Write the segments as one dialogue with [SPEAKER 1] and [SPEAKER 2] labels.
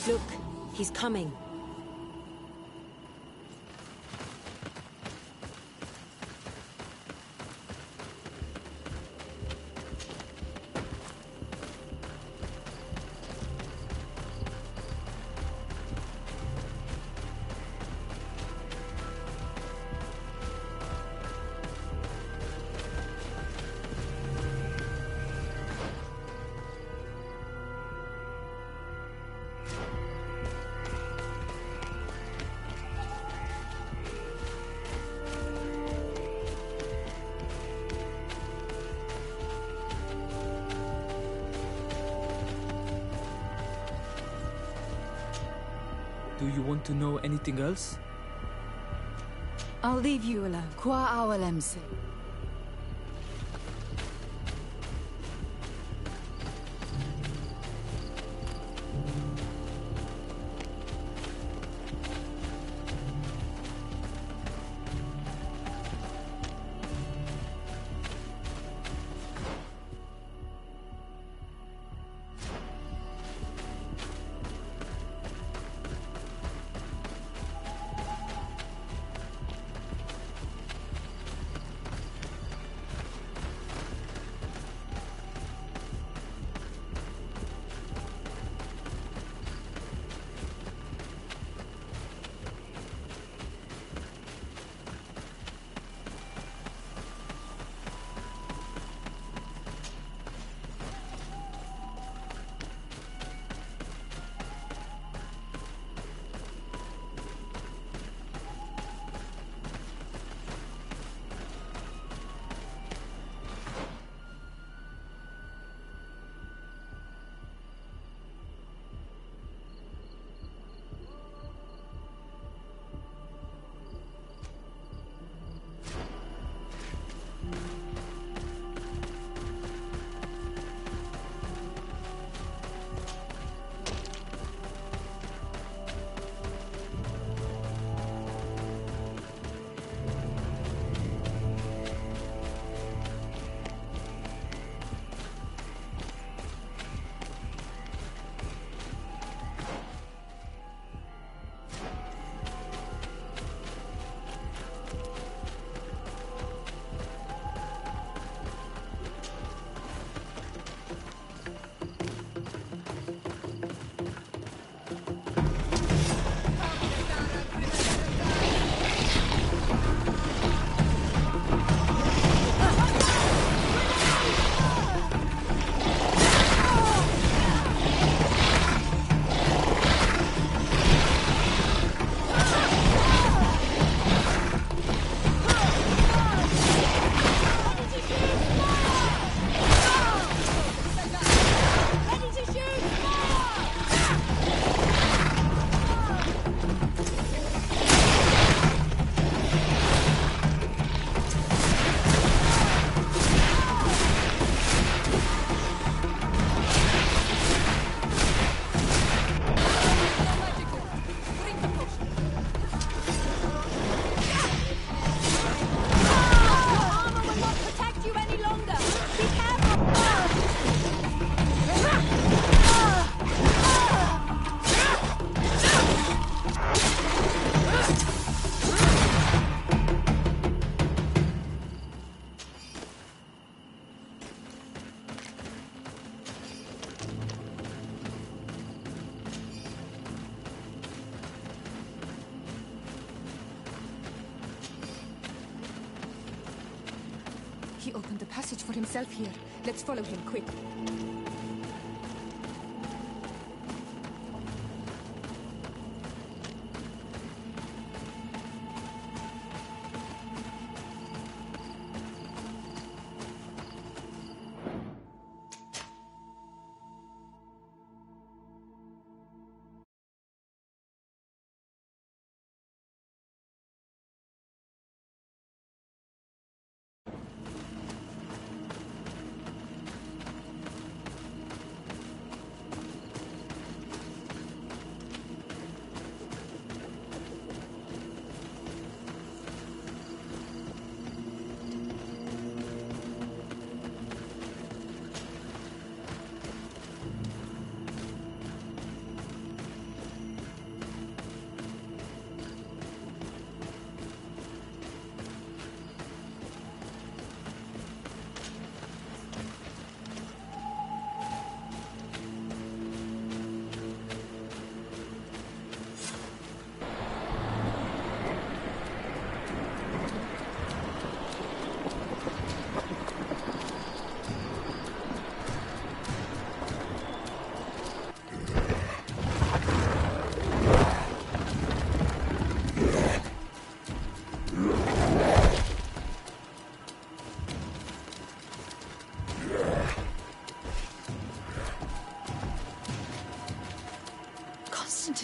[SPEAKER 1] Look, he's coming.
[SPEAKER 2] Do you want to know anything else?
[SPEAKER 3] I'll leave you alone. Qua awal MC.
[SPEAKER 4] He opened the passage for himself here. Let's follow him, quick.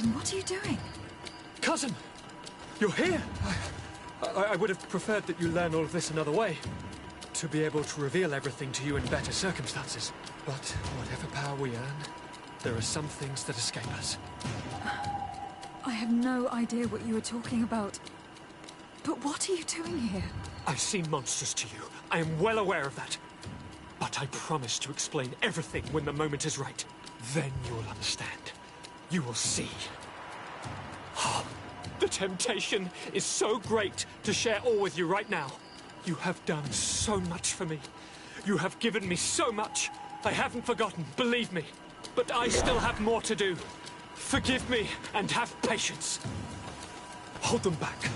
[SPEAKER 3] Constantine, what are you doing?
[SPEAKER 1] Cousin! You're here! I would have preferred that you learn all of this another way. To be able to reveal everything to you in better circumstances. But whatever power we earn, there are some things that escape us.
[SPEAKER 3] I have no idea what you were talking about. But what are you doing here?
[SPEAKER 1] I seem monstrous to you. I am well aware of that. But I promise to explain everything when the moment is right. Then you will understand. You will see. Oh, the temptation is so great to share all with you right now. You have done so much for me. You have given me so much. I haven't forgotten, believe me. But I still have more to do. Forgive me and have patience. Hold them back.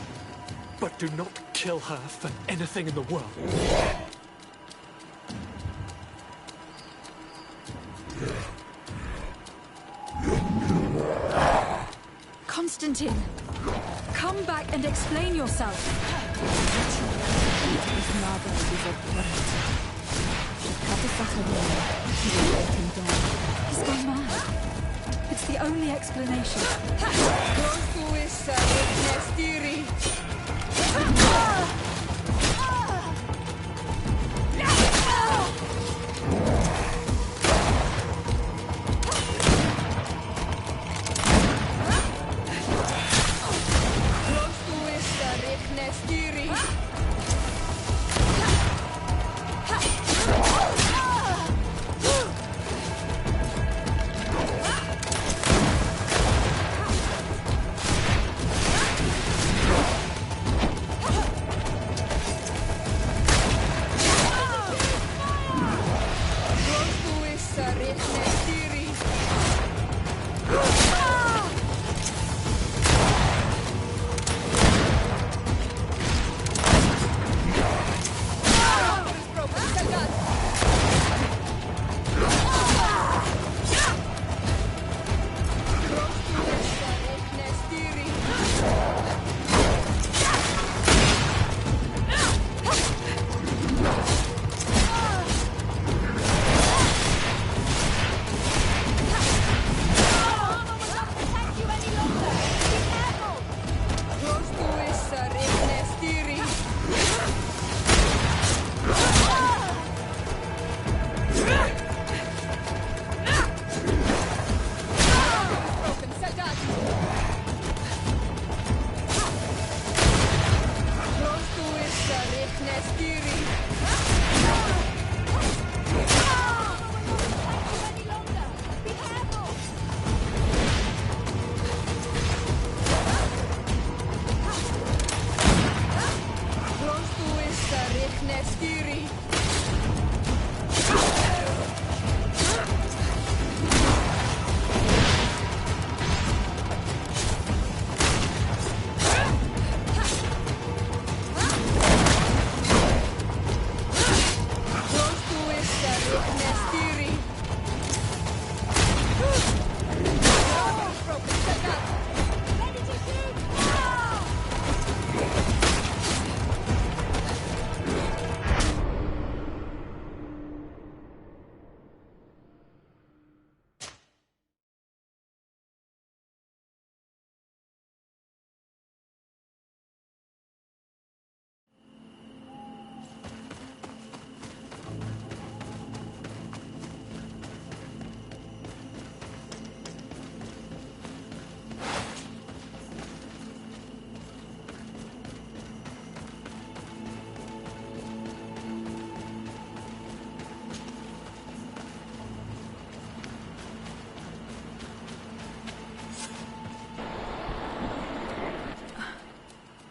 [SPEAKER 1] But do not kill her for anything in the world.
[SPEAKER 3] Constantine, come back and explain yourself. He's gone mad. It's the only explanation.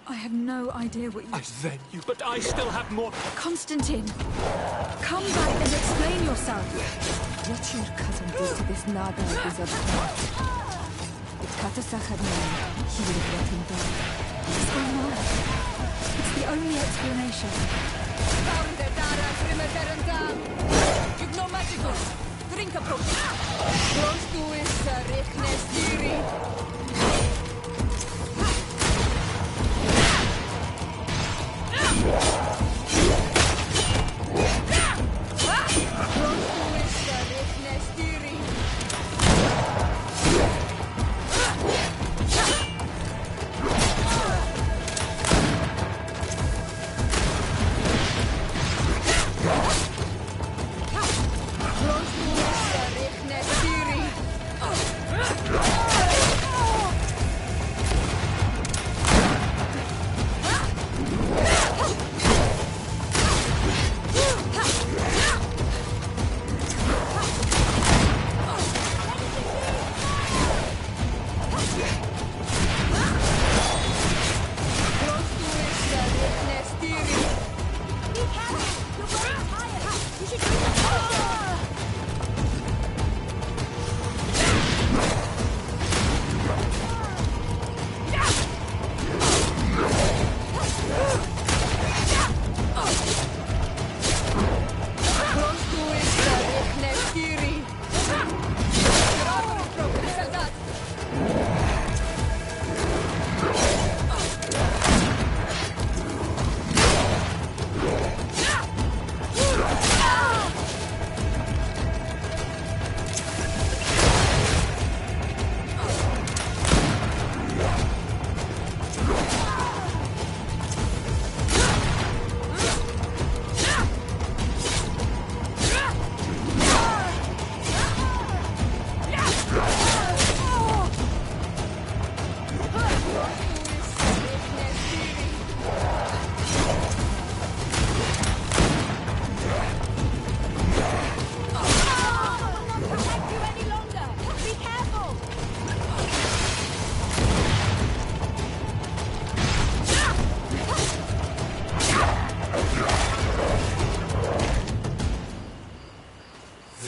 [SPEAKER 3] I have no idea what you...
[SPEAKER 1] But I still have more...
[SPEAKER 3] Constantine, come back and explain yourself.
[SPEAKER 4] What your cousin did to this Naga is abhorrent. If Katasach had known, he would have let him die.
[SPEAKER 3] He's gone mad. It's the only explanation.
[SPEAKER 4] You've no magicals. Drink a potion. Close to is Reknestiri.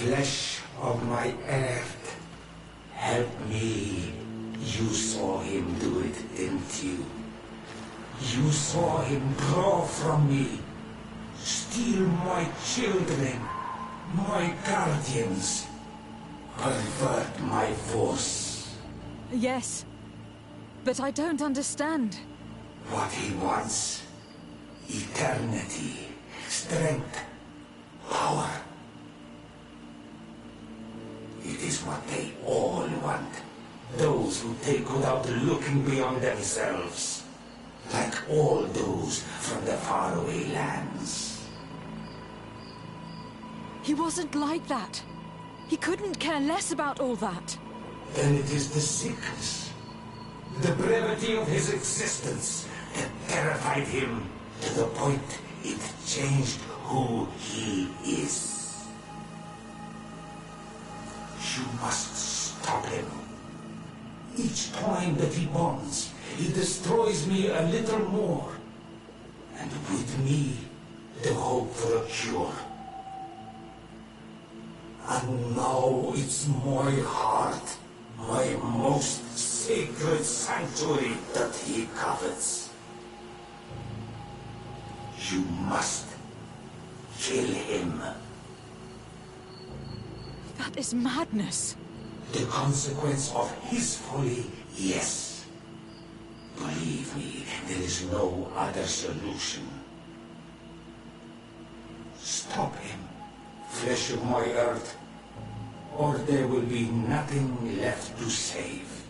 [SPEAKER 5] Flesh of my earth, help me. You saw him do it, didn't you? You saw him draw from me, steal my children, my guardians, pervert my force.
[SPEAKER 3] Yes, but I don't understand.
[SPEAKER 5] What he wants, eternity, strength, power. It is what they all want. Those who take without looking beyond themselves. Like all those from the faraway lands.
[SPEAKER 3] He wasn't like that. He couldn't care less about all that.
[SPEAKER 5] Then it is the sickness, the brevity of his existence that terrified him to the point it changed who he is. You must stop him. Each time that he bonds, he destroys me a little more. And with me, the hope for a cure. And now it's my heart, my most sacred sanctuary that he covets. You must kill him.
[SPEAKER 3] That is madness.
[SPEAKER 5] The consequence of his folly, yes. Believe me, there is no other solution. Stop him, flesh of my earth, or there will be nothing left to save.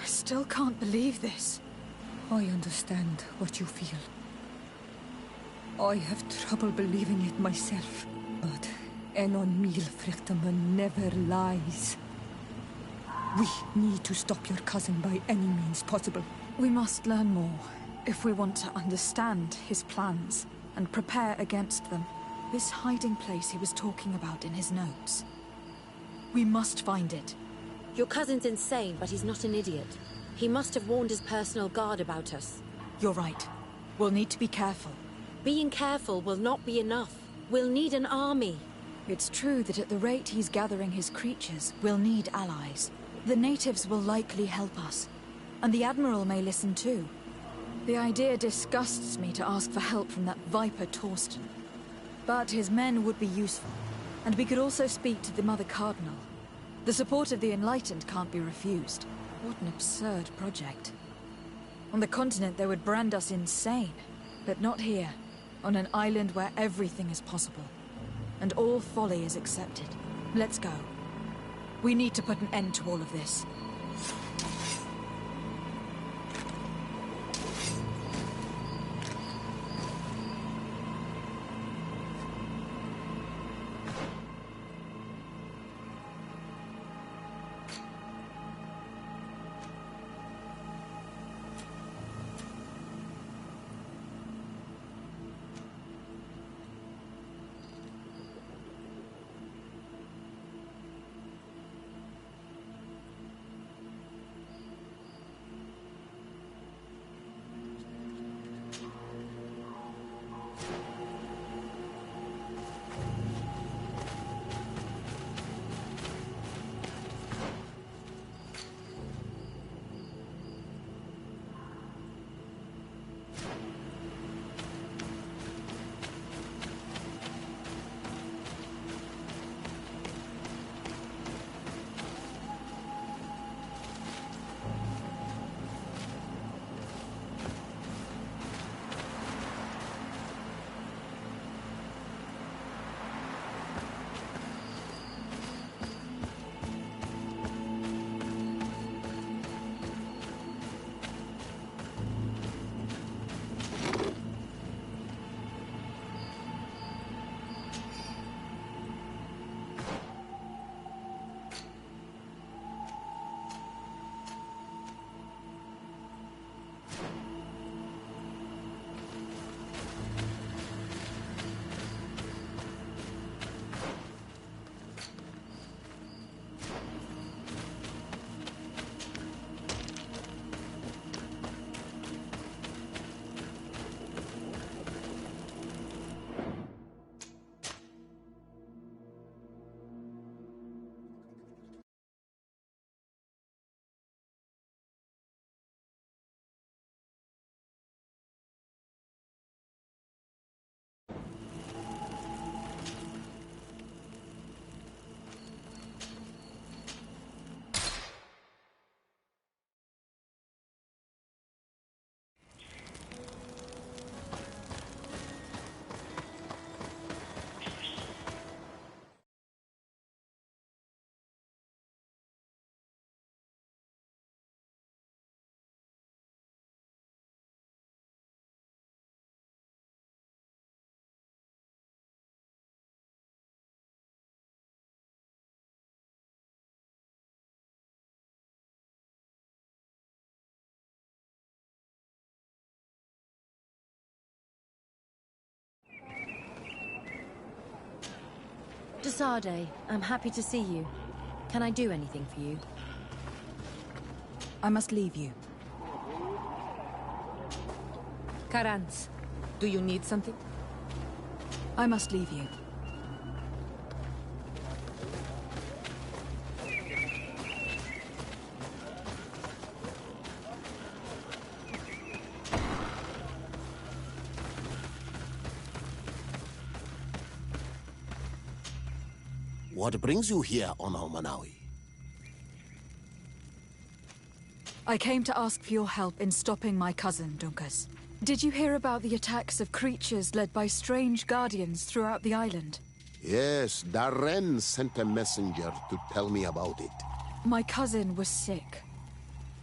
[SPEAKER 3] I still can't believe this.
[SPEAKER 4] I understand what you feel. I have trouble believing it myself. But Enon Mil Frichterman never lies. We need to stop your cousin by any means possible.
[SPEAKER 3] We must learn more if we want to understand his plans and prepare against them. This hiding place he was talking about in his notes. We must find it.
[SPEAKER 6] Your cousin's insane, but he's not an idiot. He must have warned his personal guard about us.
[SPEAKER 3] You're right. We'll need to be careful.
[SPEAKER 6] Being careful will not be enough. We'll need an army.
[SPEAKER 3] It's true that at the rate he's gathering his creatures, we'll need allies. The natives will likely help us. And the Admiral may listen too. The idea disgusts me to ask for help from that Viper Torsten. But his men would be useful. And we could also speak to the Mother Cardinal. The support of the Enlightened can't be refused. What an absurd project. On the continent they would brand us insane. But not here. On an island where everything is possible. And all folly is accepted. Let's go. We need to put an end to all of this.
[SPEAKER 6] Desade, I'm happy to see you. Can I do anything for you?
[SPEAKER 3] I must leave you.
[SPEAKER 4] Karans, do you need something?
[SPEAKER 3] I must leave you.
[SPEAKER 7] What brings you here on Manawi?
[SPEAKER 3] I came to ask for your help in stopping my cousin, Dunkas. Did you hear about the attacks of creatures led by strange guardians throughout the island?
[SPEAKER 7] Yes, Darren sent a messenger to tell me about it.
[SPEAKER 3] My cousin was sick.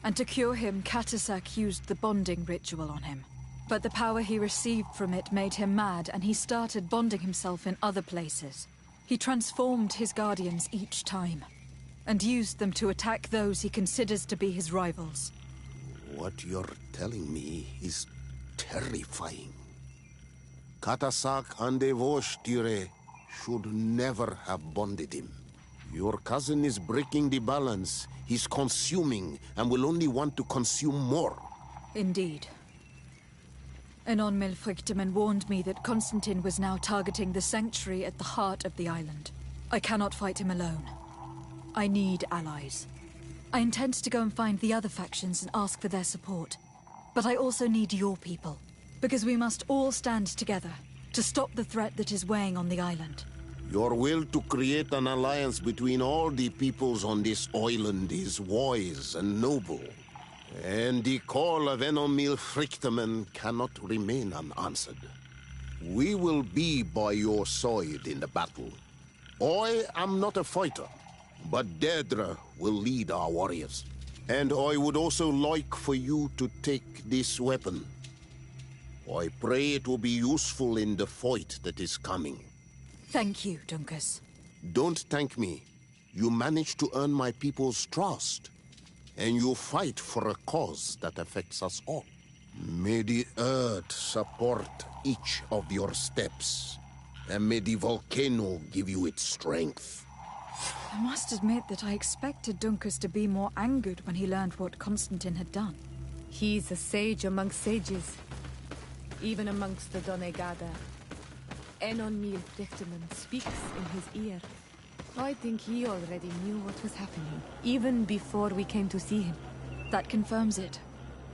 [SPEAKER 3] And to cure him, Katasak used the bonding ritual on him. But the power he received from it made him mad, and he started bonding himself in other places. He transformed his guardians each time, and used them to attack those he considers to be his rivals.
[SPEAKER 7] What you're telling me is terrifying. Katasak and Devoshtire should never have bonded him. Your cousin is breaking the balance. He's consuming and will only want to consume more.
[SPEAKER 3] Indeed. Enon Milfrichteman warned me that Constantine was now targeting the sanctuary at the heart of the island. I cannot fight him alone. I need allies. I intend to go and find the other factions and ask for their support. But I also need your people, because we must all stand together to stop the threat that is weighing on the island.
[SPEAKER 7] Your will to create an alliance between all the peoples on this island is wise and noble. And the call of Enomil Frichteman cannot remain unanswered. We will be by your side in the battle. I am not a fighter, but Dedra will lead our warriors. And I would also like for you to take this weapon. I pray it will be useful in the fight that is coming.
[SPEAKER 3] Thank you, Dunkas.
[SPEAKER 7] Don't thank me. You managed to earn my people's trust. And you fight for a cause that affects us all. May the earth support each of your steps. And may the volcano give you its strength.
[SPEAKER 3] I must admit that I expected Dunkas to be more angered when he learned what Constantine had done.
[SPEAKER 4] He's a sage amongst sages, even amongst the Donegada. Enon Milfrichteman speaks in his ear. I think he already knew what was happening, even before we came to see him.
[SPEAKER 3] That confirms it.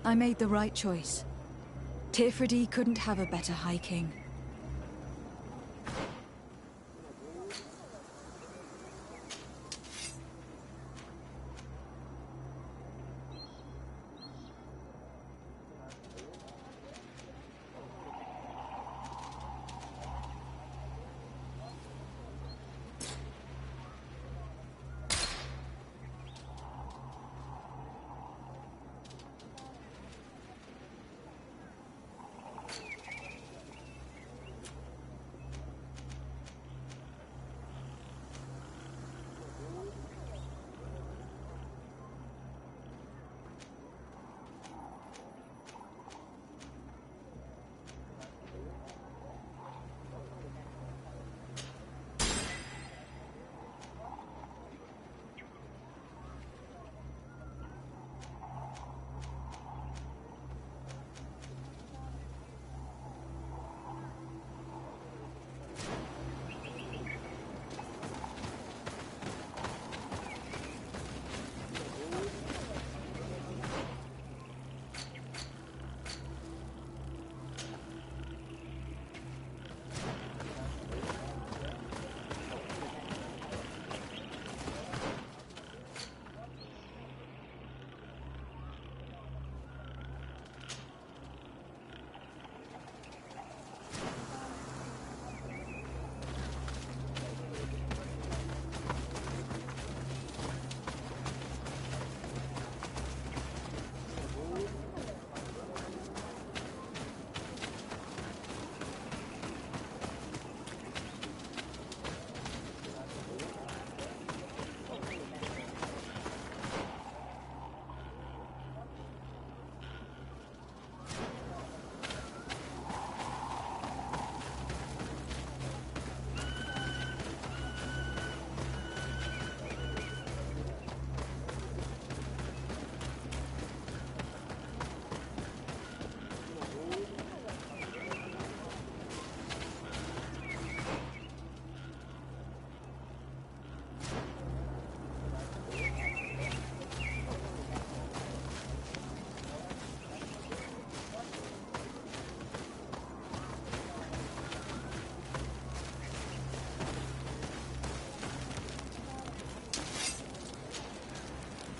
[SPEAKER 3] I made the right choice. Tifridi couldn't have a better High King.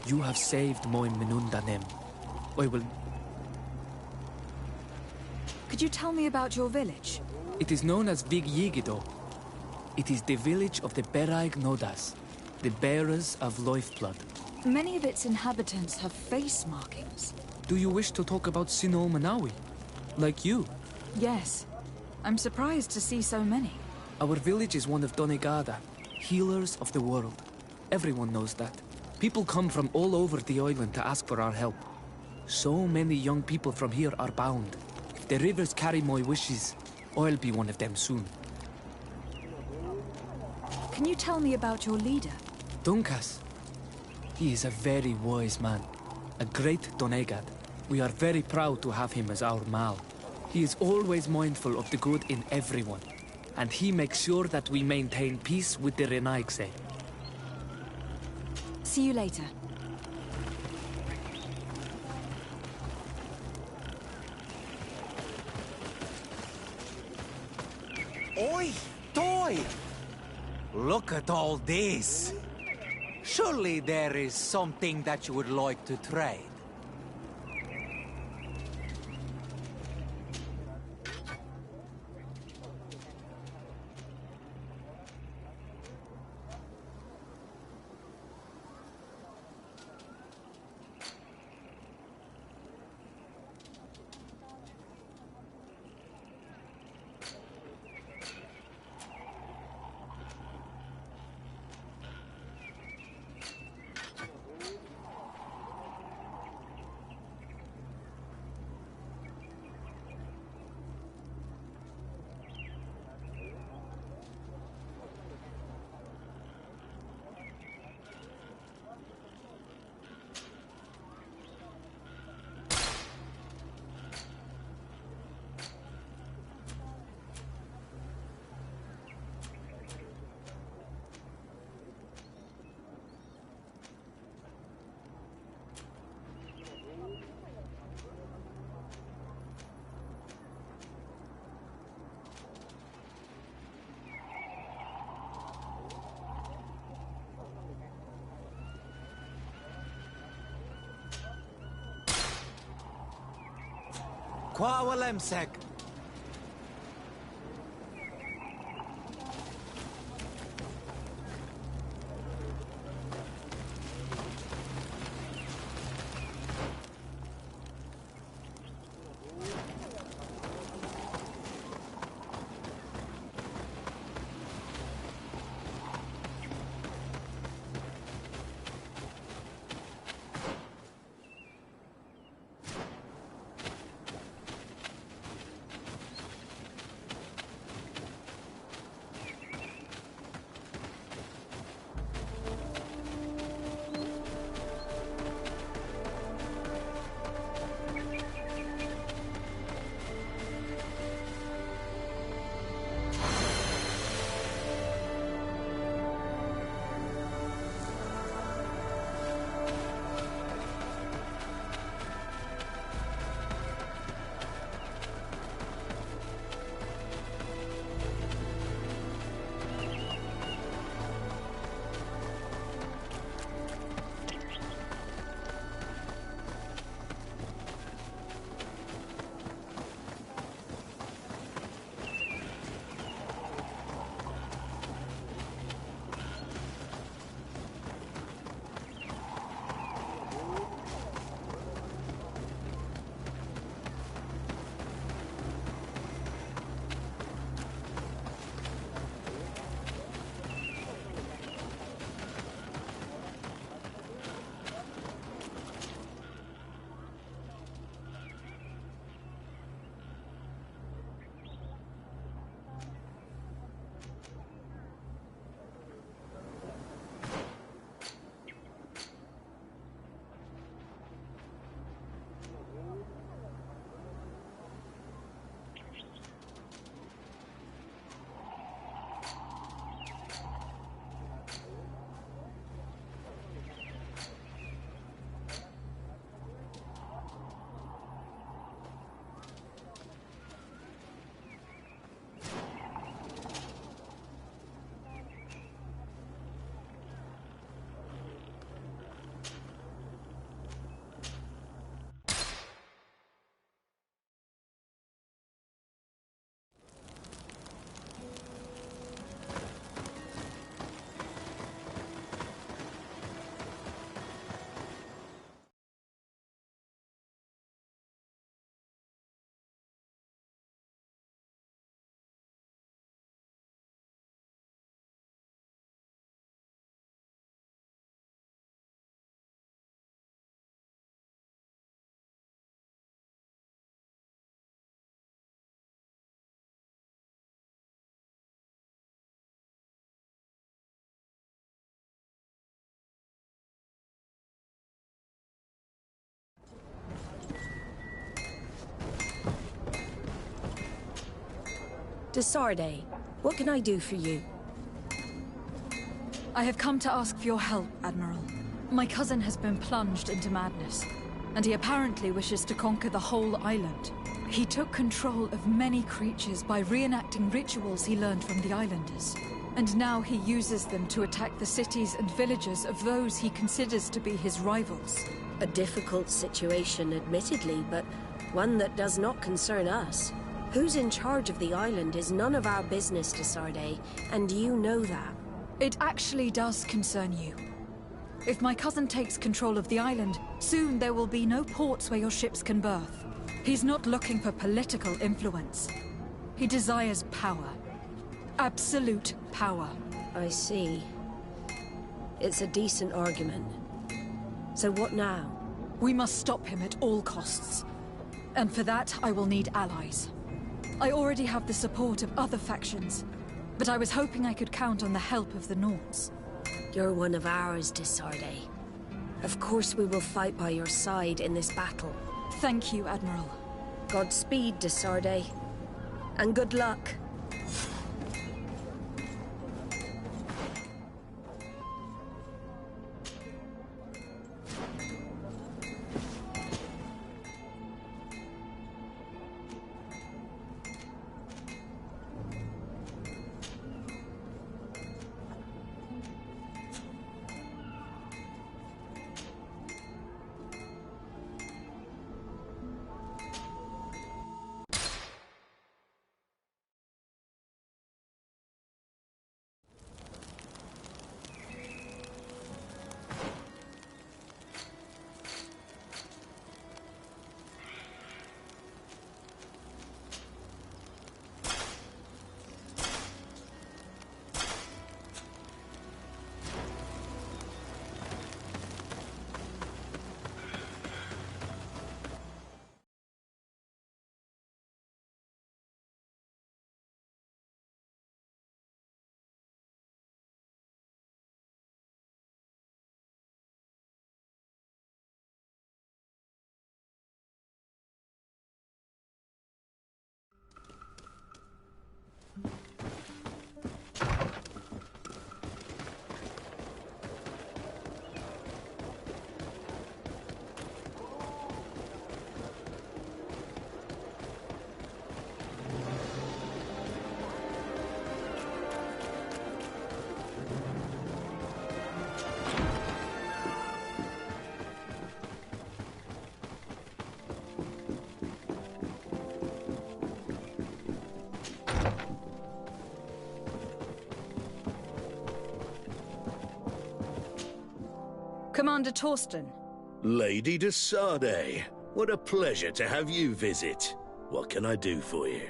[SPEAKER 2] You have saved Moin Menundanem. I will...
[SPEAKER 3] Could you tell me about your village?
[SPEAKER 2] It is known as Vigyigido. It is the village of the Beraig Nodas, the bearers of lifeblood.
[SPEAKER 3] Many of its inhabitants have face markings.
[SPEAKER 2] Do you wish to talk about Sino Manawi? Like you?
[SPEAKER 3] Yes. I'm surprised to see so many.
[SPEAKER 2] Our village is one of Donegada, healers of the world. Everyone knows that. People come from all over the island to ask for our help. So many young people from here are bound. If the rivers carry my wishes, I'll be one of them soon.
[SPEAKER 3] Can you tell me about your leader?
[SPEAKER 2] Dunkas. He is a very wise man. A great Donegad. We are very proud to have him as our Mal. He is always mindful of the good in everyone. And he makes sure that we maintain peace with the Renaigse.
[SPEAKER 3] See you later.
[SPEAKER 8] Oi, Toy! Look at all this. Surely there is something that you would like to trade. Kwawalemsek.
[SPEAKER 9] Desarde, what can I do for you?
[SPEAKER 3] I have come to ask for your help, Admiral. My cousin has been plunged into madness, and he apparently wishes to conquer the whole island. He took control of many creatures by reenacting rituals he learned from the islanders. And now he uses them to attack the cities and villages of those he considers to be his rivals.
[SPEAKER 9] A difficult situation, admittedly, but one that does not concern us. Who's in charge of the island is none of our business, Desarde, and you know that.
[SPEAKER 3] It actually does concern you. If my cousin takes control of the island, soon there will be no ports where your ships can berth. He's not looking for political influence. He desires power. Absolute power.
[SPEAKER 9] I see. It's a decent argument. So what now?
[SPEAKER 3] We must stop him at all costs. And for that, I will need allies. I already have the support of other factions, but I was hoping I could count on the help of the Nords.
[SPEAKER 9] You're one of ours, Desarde. Of course we will fight by your side in this battle.
[SPEAKER 3] Thank you, Admiral.
[SPEAKER 9] Godspeed, Desarde. And good luck.
[SPEAKER 3] Commander Torsten.
[SPEAKER 10] Lady Desarde, what a pleasure to have you visit. What can I do for you?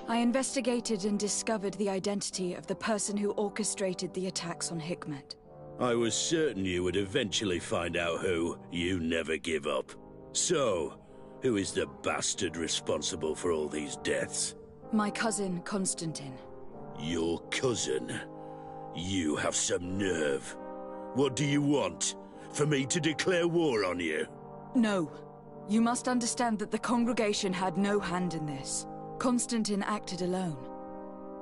[SPEAKER 3] I investigated and discovered the identity of the person who orchestrated the attacks on Hikmet.
[SPEAKER 10] I was certain you would eventually find out who. You never give up. So, who is the bastard responsible for all these deaths?
[SPEAKER 3] My cousin, Constantine.
[SPEAKER 10] Your cousin? You have some nerve. What do you want? For me to declare war on you?
[SPEAKER 3] No. You must understand that the congregation had no hand in this. Constantine acted alone.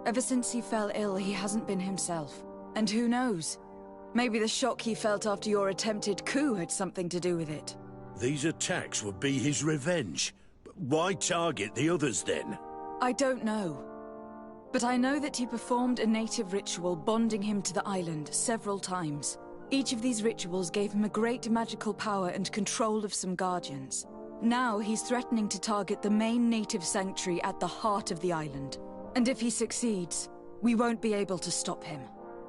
[SPEAKER 3] Ever since he fell ill, he hasn't been himself. And who knows? Maybe the shock he felt after your attempted coup had something to do with it.
[SPEAKER 10] These attacks would be his revenge. But why target the others then?
[SPEAKER 3] I don't know. But I know that he performed a native ritual bonding him to the island several times. Each of these rituals gave him a great magical power and control of some guardians. Now he's threatening to target the main native sanctuary at the heart of the island. And if he succeeds, we won't be able to stop him.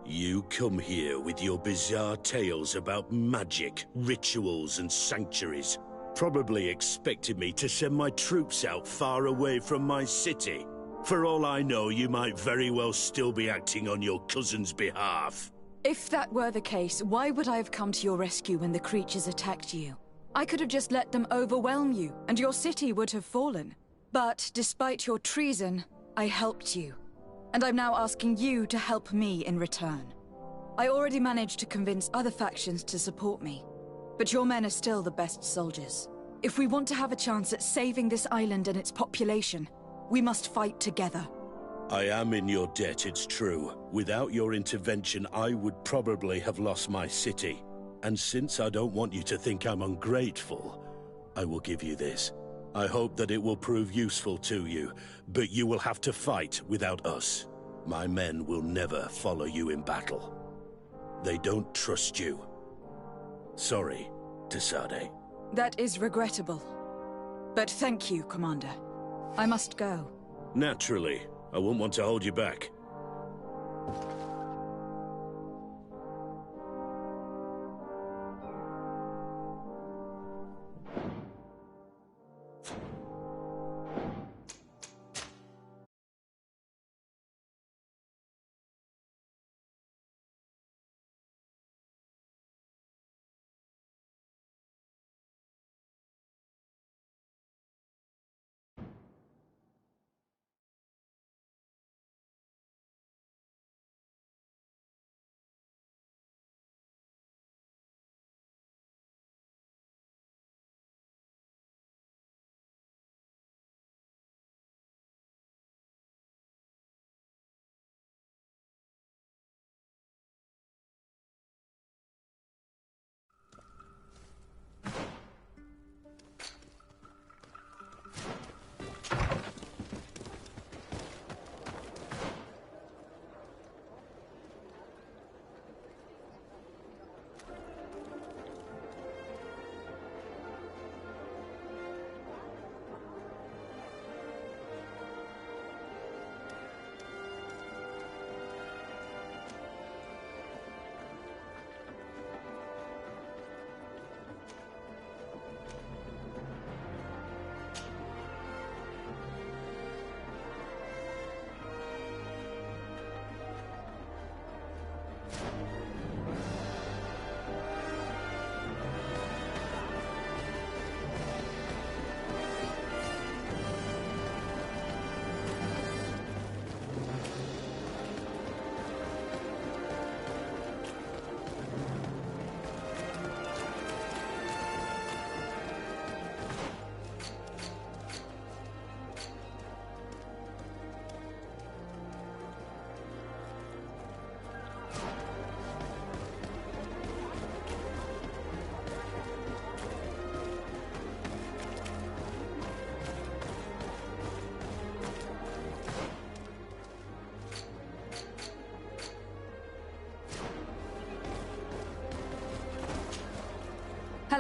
[SPEAKER 10] You come here with your bizarre tales about magic, rituals and sanctuaries. Probably expected me to send my troops out far away from my city. For all I know, you might very well still be acting on your cousin's behalf.
[SPEAKER 3] If that were the case, why would I have come to your rescue when the creatures attacked you? I could have just let them overwhelm you, and your city would have fallen. But despite your treason, I helped you. And I'm now asking you to help me in return. I already managed to convince other factions to support me. But your men are still the best soldiers. If we want to have a chance at saving this island and its population, We must fight together.
[SPEAKER 10] I am in your debt, it's true. Without your intervention, I would probably have lost my city. And since I don't want you to think I'm ungrateful, I will give you this. I hope that it will prove useful to you, but you will have to fight without us. My men will never follow you in battle. They don't trust you. Sorry, Tesade.
[SPEAKER 3] That is regrettable. But thank you, Commander. I must go.
[SPEAKER 10] Naturally. I wouldn't want to hold you back.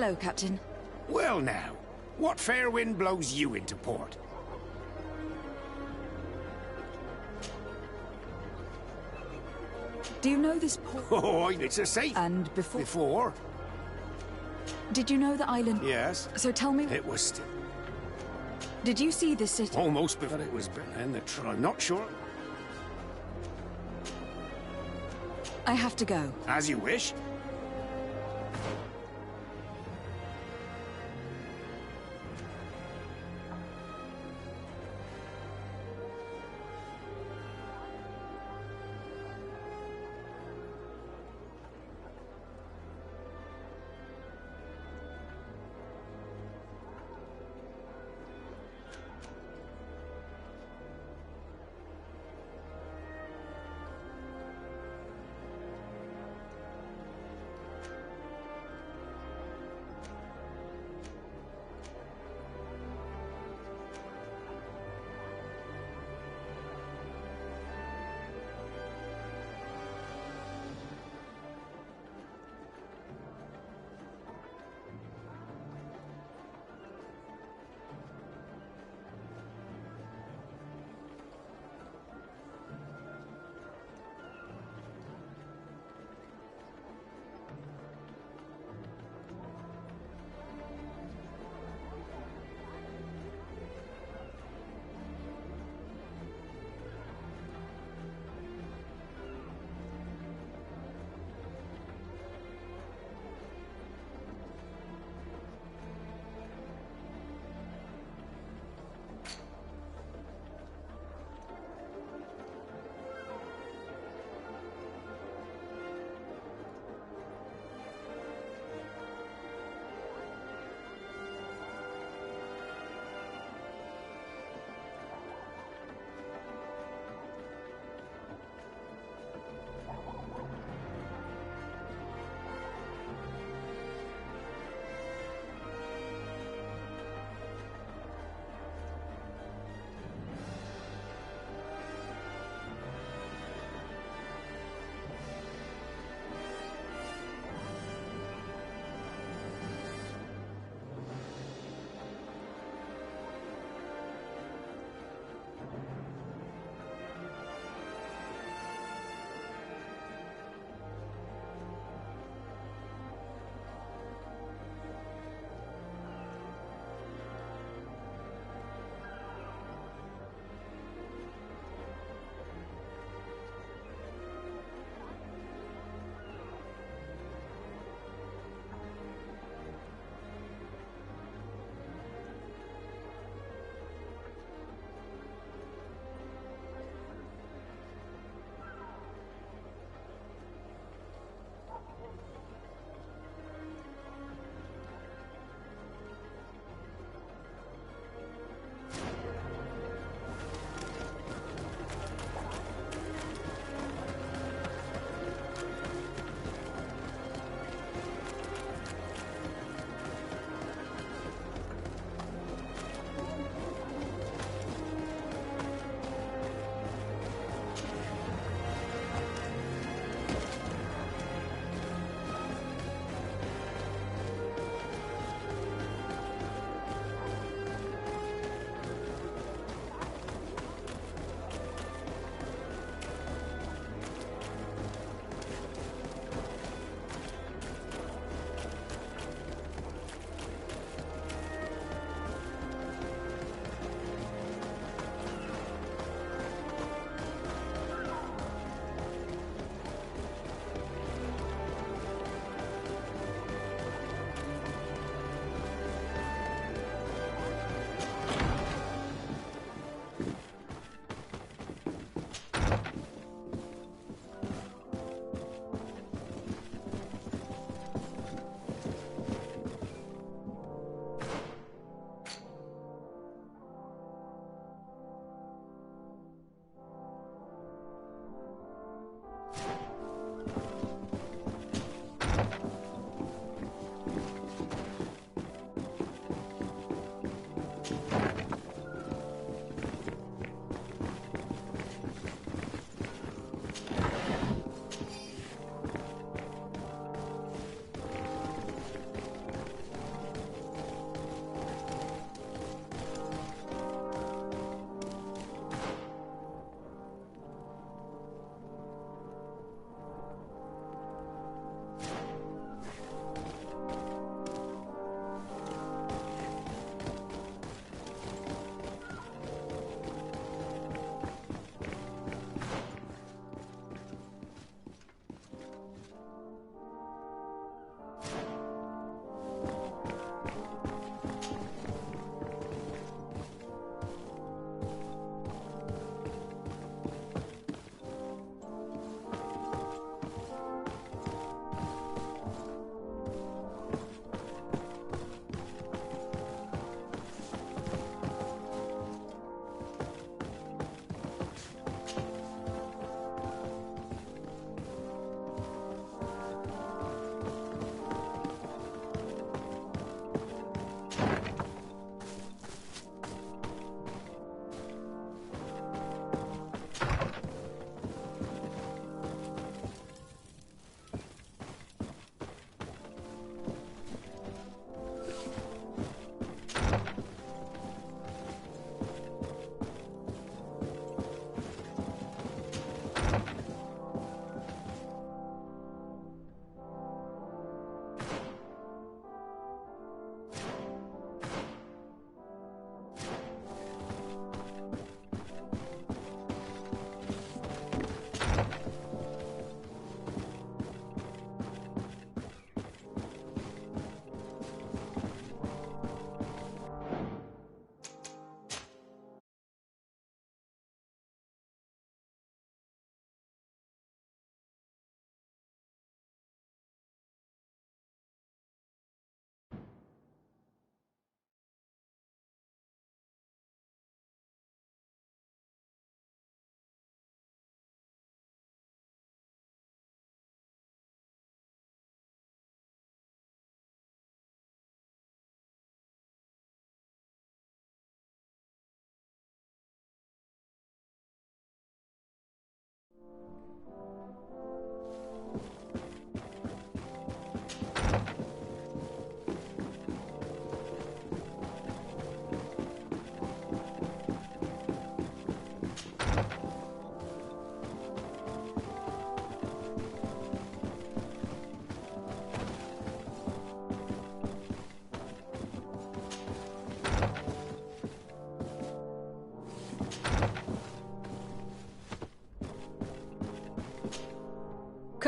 [SPEAKER 3] Hello, Captain.
[SPEAKER 11] Well now, what fair wind blows you into port?
[SPEAKER 3] Do you know this port?
[SPEAKER 11] Oh, it's a safe.
[SPEAKER 3] And before?
[SPEAKER 11] Before?
[SPEAKER 3] Did you know the island?
[SPEAKER 11] Yes.
[SPEAKER 3] So tell me...
[SPEAKER 11] It was still...
[SPEAKER 3] Did you see the city?
[SPEAKER 11] Almost before it was in the I'm not sure.
[SPEAKER 3] I have to go.
[SPEAKER 11] As you wish.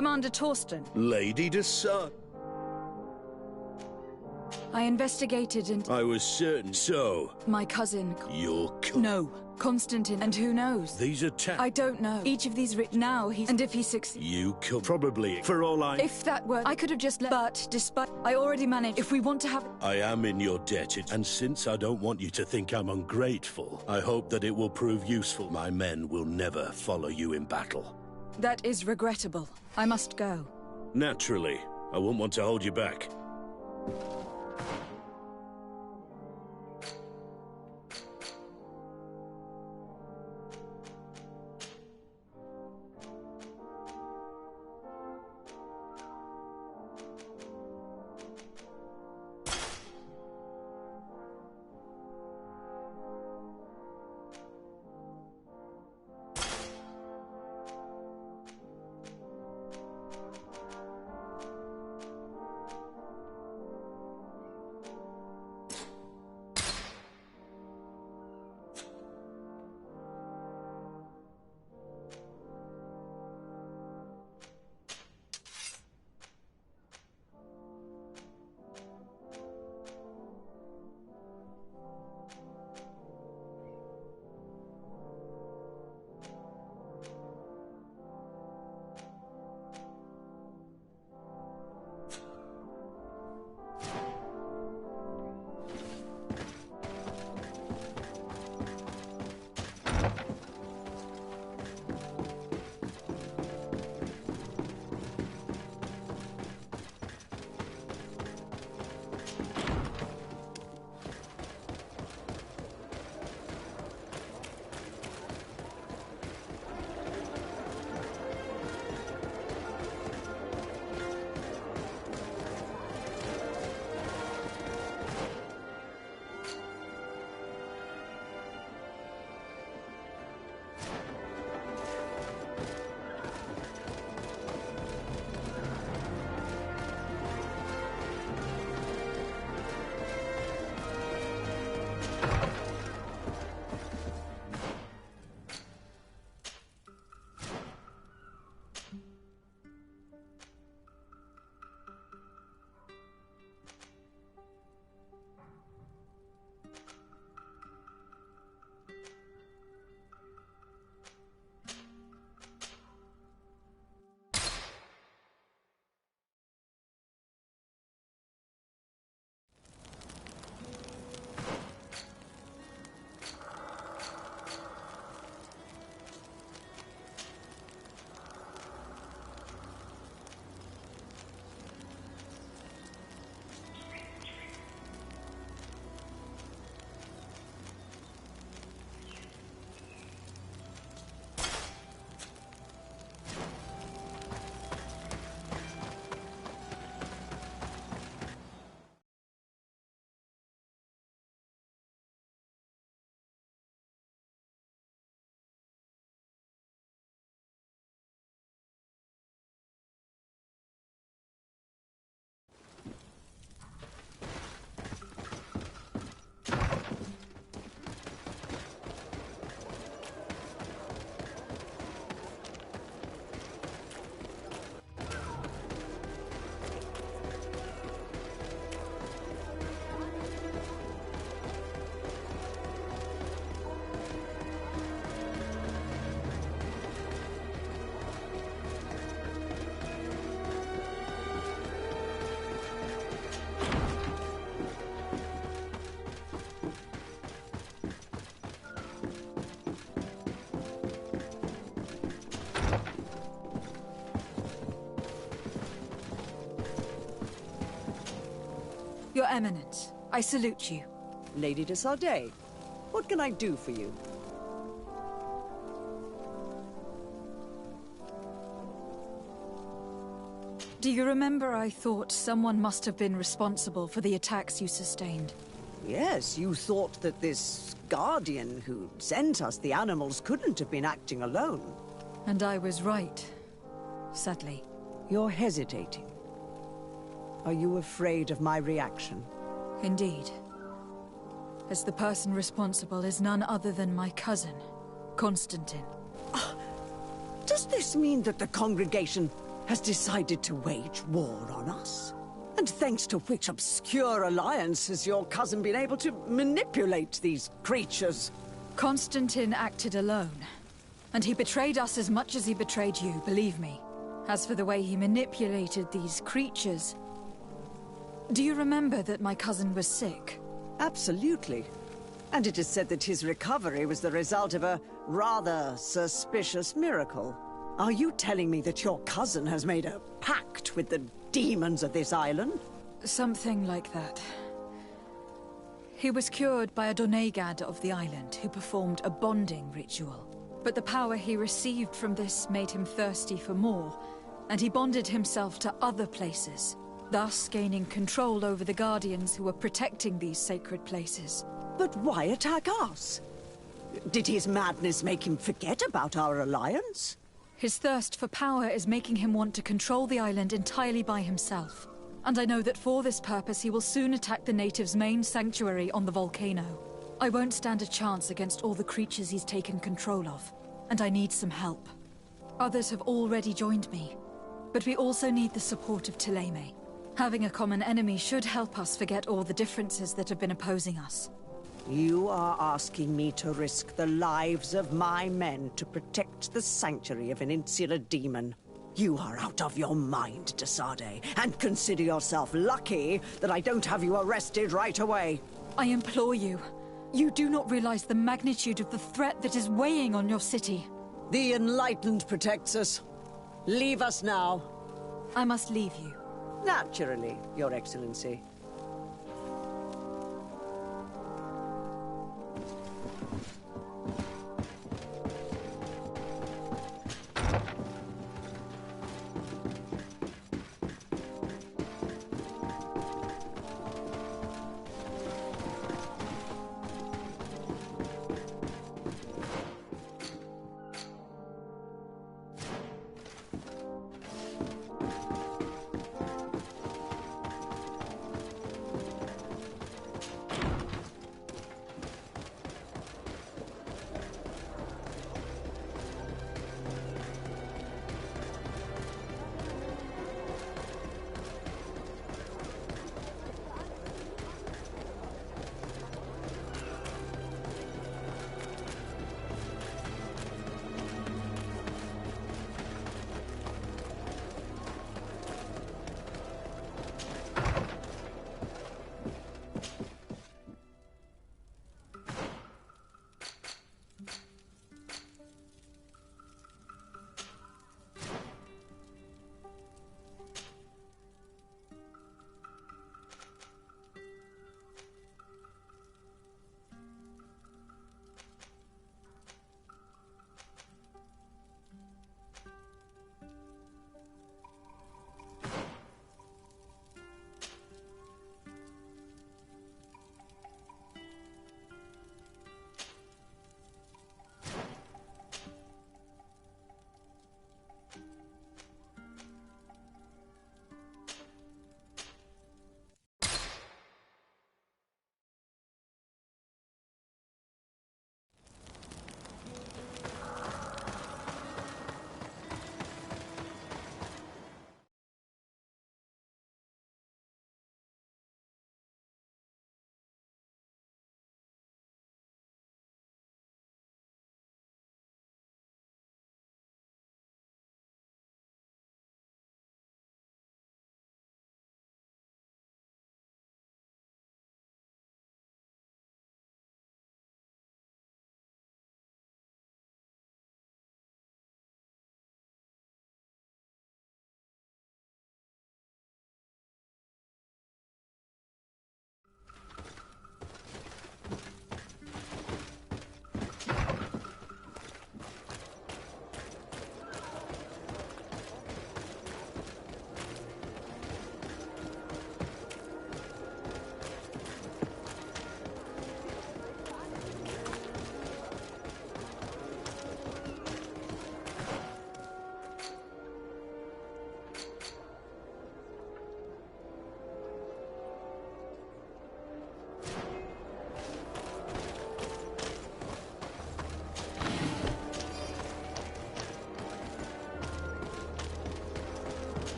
[SPEAKER 3] Commander Torsten.
[SPEAKER 10] Lady Desart.
[SPEAKER 3] I investigated and...
[SPEAKER 10] I was certain. So,
[SPEAKER 3] My cousin...
[SPEAKER 10] your
[SPEAKER 3] No. Constantine. And who knows?
[SPEAKER 10] These attacks...
[SPEAKER 3] I don't know. Each of these now he's... And if he succeeds...
[SPEAKER 10] You could... Probably. For all I...
[SPEAKER 3] If that were... I could have just left. But, despite... I already managed. If we want to have...
[SPEAKER 10] I am in your debt, and since I don't want you to think I'm ungrateful, I hope that it will prove useful. My men will never follow you in battle.
[SPEAKER 3] That is regrettable. I must go.
[SPEAKER 10] Naturally. I wouldn't want to hold you back.
[SPEAKER 3] Your Eminence, I salute you.
[SPEAKER 12] Lady de Sardet, what can I do for you?
[SPEAKER 3] Do you remember I thought someone must have been responsible for the attacks you sustained?
[SPEAKER 12] Yes, you thought that this guardian who sent us the animals couldn't have been acting alone.
[SPEAKER 3] And I was right, sadly.
[SPEAKER 12] You're hesitating. Are you afraid of my reaction?
[SPEAKER 3] Indeed. As the person responsible is none other than my cousin, Constantine.
[SPEAKER 12] Does this mean that the congregation has decided to wage war on us? And thanks to which obscure alliance has your cousin been able to manipulate these creatures?
[SPEAKER 3] Constantine acted alone. And he betrayed us as much as he betrayed you, believe me. As for the way he manipulated these creatures... Do you remember that my cousin was sick?
[SPEAKER 12] Absolutely. And it is said that his recovery was the result of a rather suspicious miracle. Are you telling me that your cousin has made a pact with the demons of this island?
[SPEAKER 3] Something like that. He was cured by a Donegad of the island who performed a bonding ritual. But the power he received from this made him thirsty for more, and he bonded himself to other places, thus gaining control over the Guardians who were protecting these sacred places.
[SPEAKER 12] But why attack us? Did his madness make him forget about our alliance?
[SPEAKER 3] His thirst for power is making him want to control the island entirely by himself. And I know that for this purpose he will soon attack the natives' main sanctuary on the volcano. I won't stand a chance against all the creatures he's taken control of, and I need some help. Others have already joined me, but we also need the support of Thélème. Having a common enemy should help us forget all the differences that have been opposing us.
[SPEAKER 12] You are asking me to risk the lives of my men to protect the sanctuary of an insular demon. You are out of your mind, de Sardet, and consider yourself lucky that I don't have you arrested right away.
[SPEAKER 3] I implore you. You do not realize the magnitude of the threat that is weighing on your city.
[SPEAKER 12] The Enlightened protects us. Leave us now.
[SPEAKER 3] I must leave you.
[SPEAKER 12] Naturally, Your Excellency.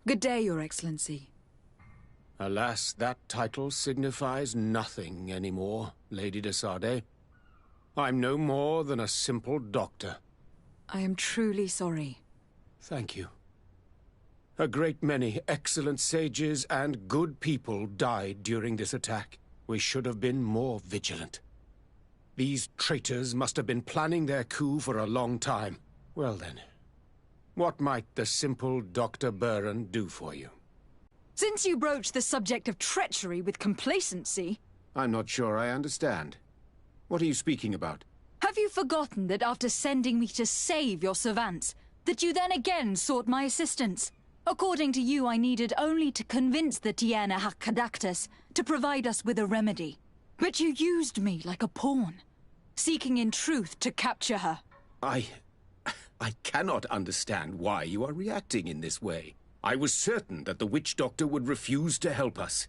[SPEAKER 3] Good day, Your Excellency.
[SPEAKER 13] Alas, that title signifies nothing anymore, Lady de Sardet. I'm no more than a simple doctor.
[SPEAKER 3] I am truly sorry.
[SPEAKER 13] Thank you. A great many excellent sages and good people died during this attack. We should have been more vigilant. These traitors must have been planning their coup for a long time. Well then, what might the simple Dr. Burren do for you?
[SPEAKER 3] Since you broach the subject of treachery with complacency...
[SPEAKER 13] I'm not sure I understand. What are you speaking about?
[SPEAKER 3] Have you forgotten that after sending me to save your savants, that you then again sought my assistance? According to you, I needed only to convince the Tiana Hakkadactus to provide us with a remedy. But you used me like a pawn, seeking in truth to capture her.
[SPEAKER 13] I cannot understand why you are reacting in this way. I was certain that the witch doctor would refuse to help us.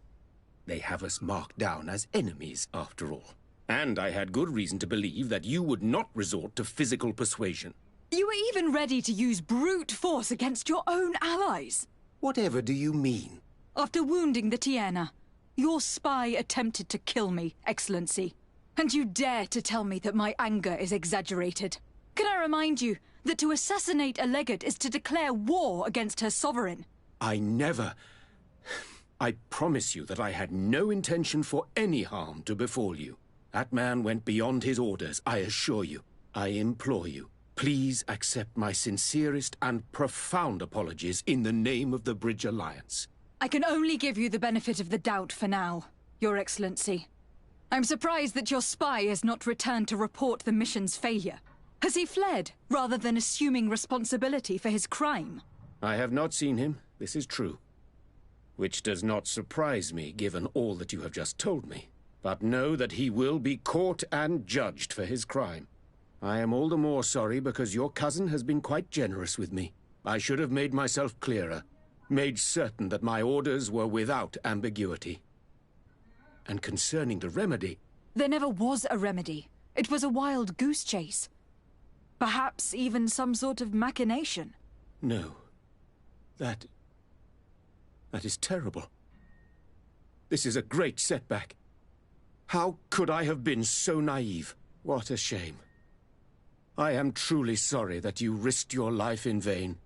[SPEAKER 13] They have us marked down as enemies, after all. And I had good reason to believe that you would not resort to physical persuasion.
[SPEAKER 3] You were even ready to use brute force against your own allies.
[SPEAKER 13] Whatever do you mean?
[SPEAKER 3] After wounding the Tiana, your spy attempted to kill me, Excellency. And you dare to tell me that my anger is exaggerated. Can I remind you that to assassinate a legate is to declare war against her sovereign?
[SPEAKER 13] I never... I promise you that I had no intention for any harm to befall you. That man went beyond his orders, I assure you. I implore you, please accept my sincerest and profound apologies in the name of the Bridge Alliance.
[SPEAKER 3] I can only give you the benefit of the doubt for now, Your Excellency. I'm surprised that your spy has not returned to report the mission's failure. Has he fled, rather than assuming responsibility for his crime?
[SPEAKER 13] I have not seen him, this is true. Which does not surprise me, given all that you have just told me. But know that he will be caught and judged for his crime. I am all the more sorry because your cousin has been quite generous with me. I should have made myself clearer, made certain that my orders were without ambiguity. And concerning the remedy...
[SPEAKER 3] There never was a remedy. It was a wild goose chase. Perhaps even some sort of machination.
[SPEAKER 13] No. That is terrible. This is a great setback. How could I have been so naive? What a shame. I am truly sorry that you risked your life in vain.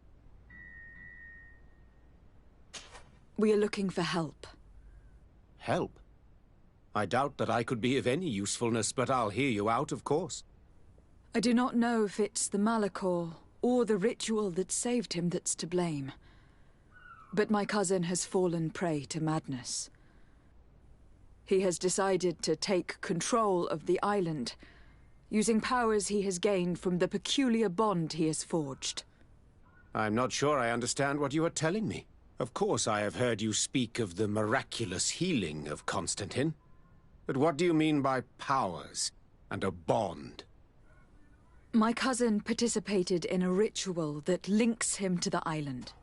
[SPEAKER 3] We are looking for help.
[SPEAKER 13] Help? I doubt that I could be of any usefulness, but I'll hear you out, of course.
[SPEAKER 3] I do not know if it's the Malachor or the ritual that saved him that's to blame. But my cousin has fallen prey to madness. He has decided to take control of the island, using powers he has gained from the peculiar bond he has forged.
[SPEAKER 13] I'm not sure I understand what you are telling me. Of course I have heard you speak of the miraculous healing of Constantine. But what do you mean by powers and a bond?
[SPEAKER 3] My cousin participated in a ritual that links him to the island.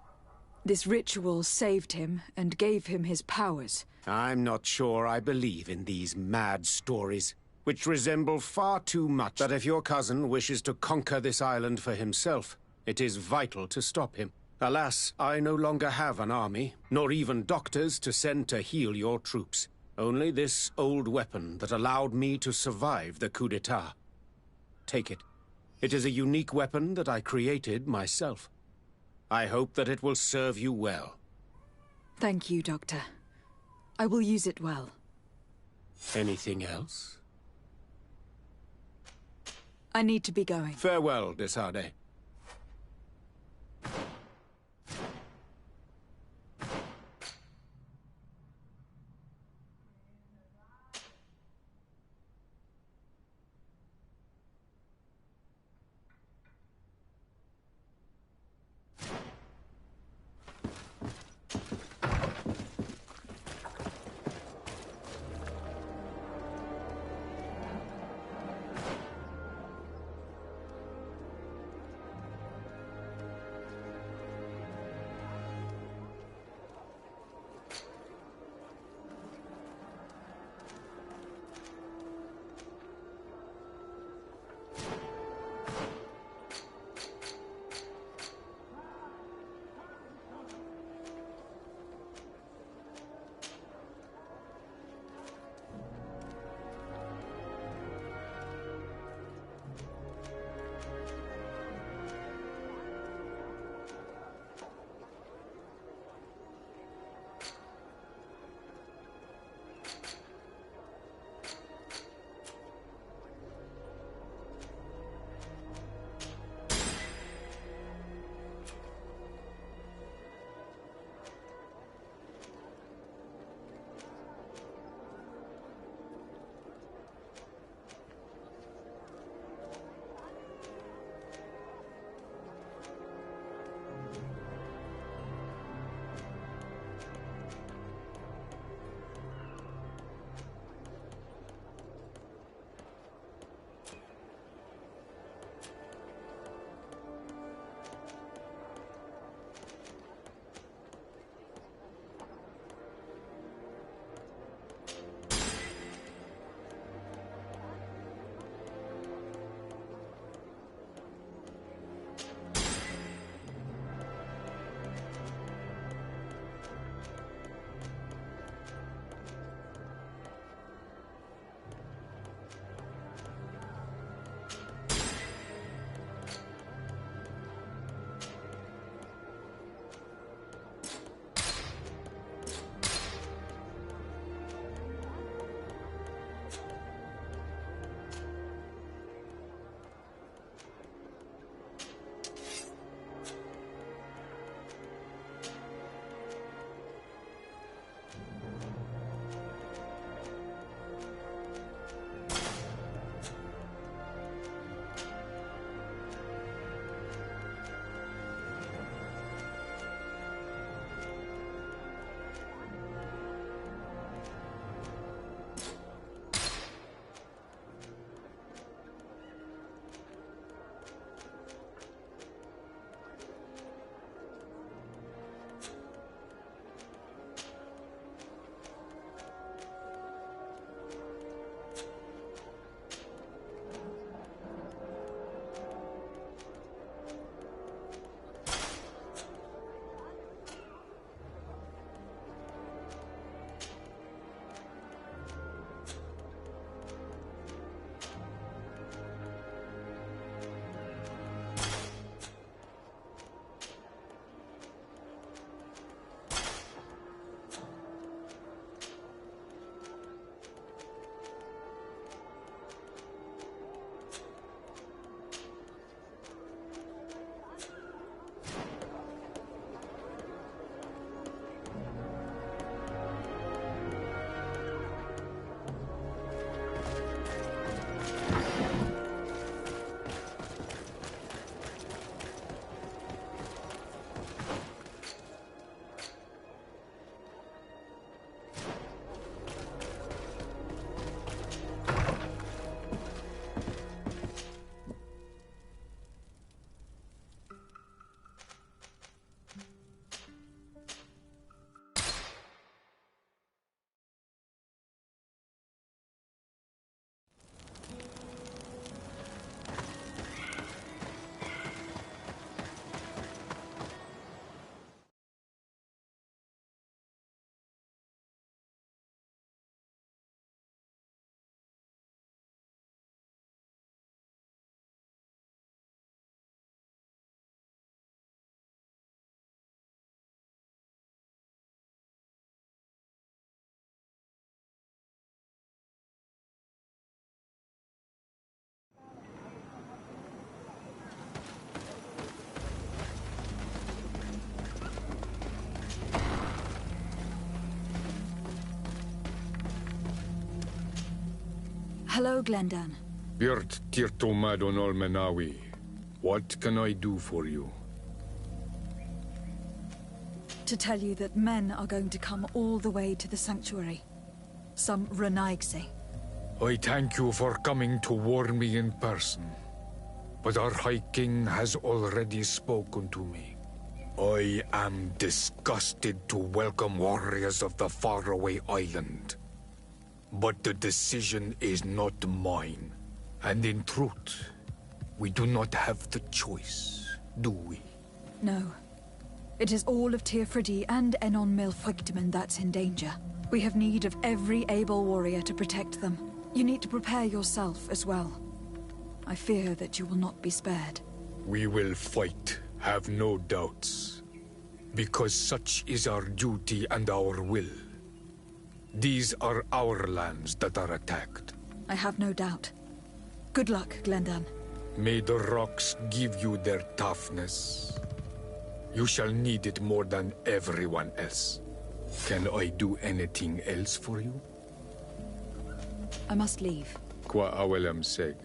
[SPEAKER 3] This ritual saved him and gave him his powers.
[SPEAKER 13] I'm not sure I believe in these mad stories, which resemble far too much that if your cousin wishes to conquer this island for himself, it is vital to stop him. Alas, I no longer have an army, nor even doctors to send to heal your troops. Only this old weapon that allowed me to survive the coup d'etat. Take it. It is a unique weapon that I created myself. I hope that it will serve you well.
[SPEAKER 3] Thank you, Doctor. I will use it well.
[SPEAKER 13] Anything else?
[SPEAKER 3] I need to be going.
[SPEAKER 13] Farewell, de Sardet.
[SPEAKER 3] Hello, Glendan.
[SPEAKER 14] Birt Tirto Madon Olmenawi. What can I do for you?
[SPEAKER 3] To tell you that men are going to come all the way to the sanctuary. Some Renaigse.
[SPEAKER 14] I thank you for coming to warn me in person. But our High King has already spoken to me. I am disgusted to welcome warriors of the faraway island. But the decision is not mine. And in truth, we do not have the choice, do we?
[SPEAKER 3] No. It is all of Tirfridi and Enon Milfrictiman that's in danger. We have need of every able warrior to protect them. You need to prepare yourself as well. I fear that you will not be spared.
[SPEAKER 14] We will fight, have no doubts. Because such is our duty and our will. These are our lands that are attacked.
[SPEAKER 3] I have no doubt. Good luck, Glendan.
[SPEAKER 14] May the rocks give you their toughness. You shall need it more than everyone else. Can I do anything else for you?
[SPEAKER 3] I must leave.
[SPEAKER 14] Qua awelem seg.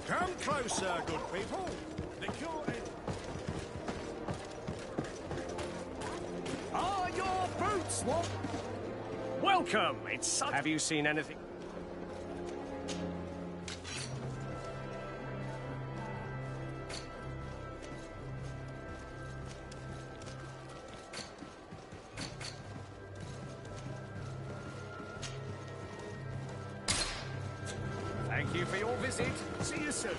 [SPEAKER 11] Come closer, good people. The cure is... Are your boots what?
[SPEAKER 15] Welcome! It's such... Have you seen anything?
[SPEAKER 11] Thank you for your visit. See you soon.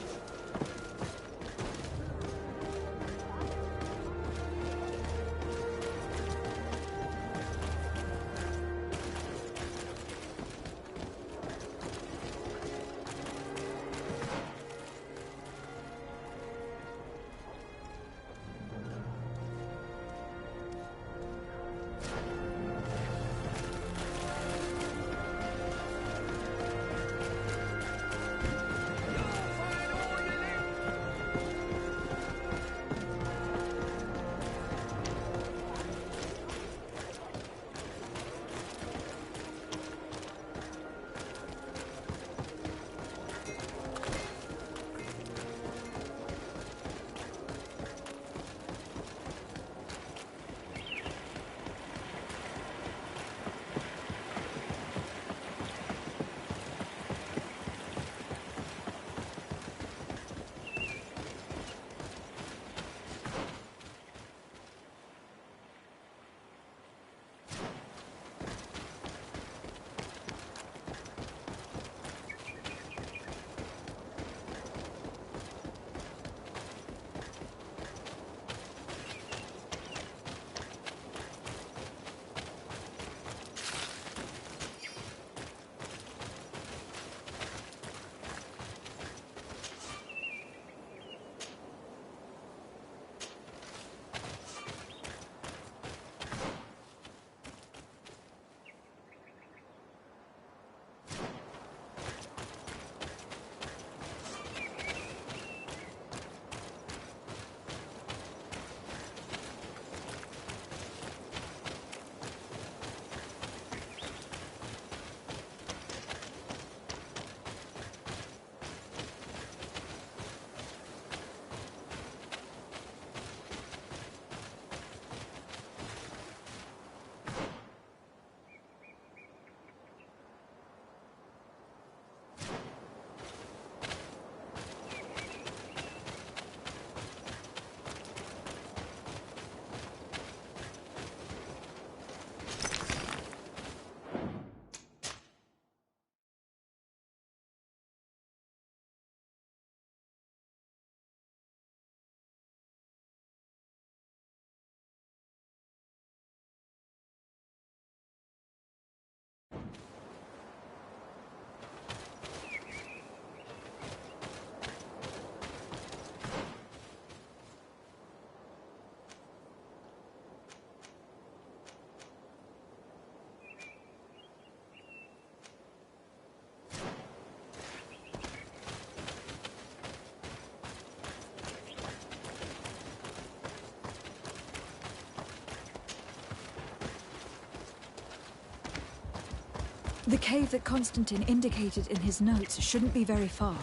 [SPEAKER 3] The cave that Constantine indicated in his notes shouldn't be very far.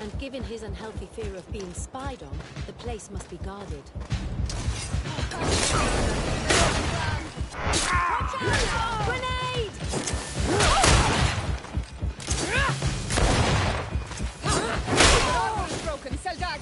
[SPEAKER 6] And given his unhealthy fear of being spied on, the place must be guarded. Watch out! Grenade!
[SPEAKER 4] Broken, Seldag!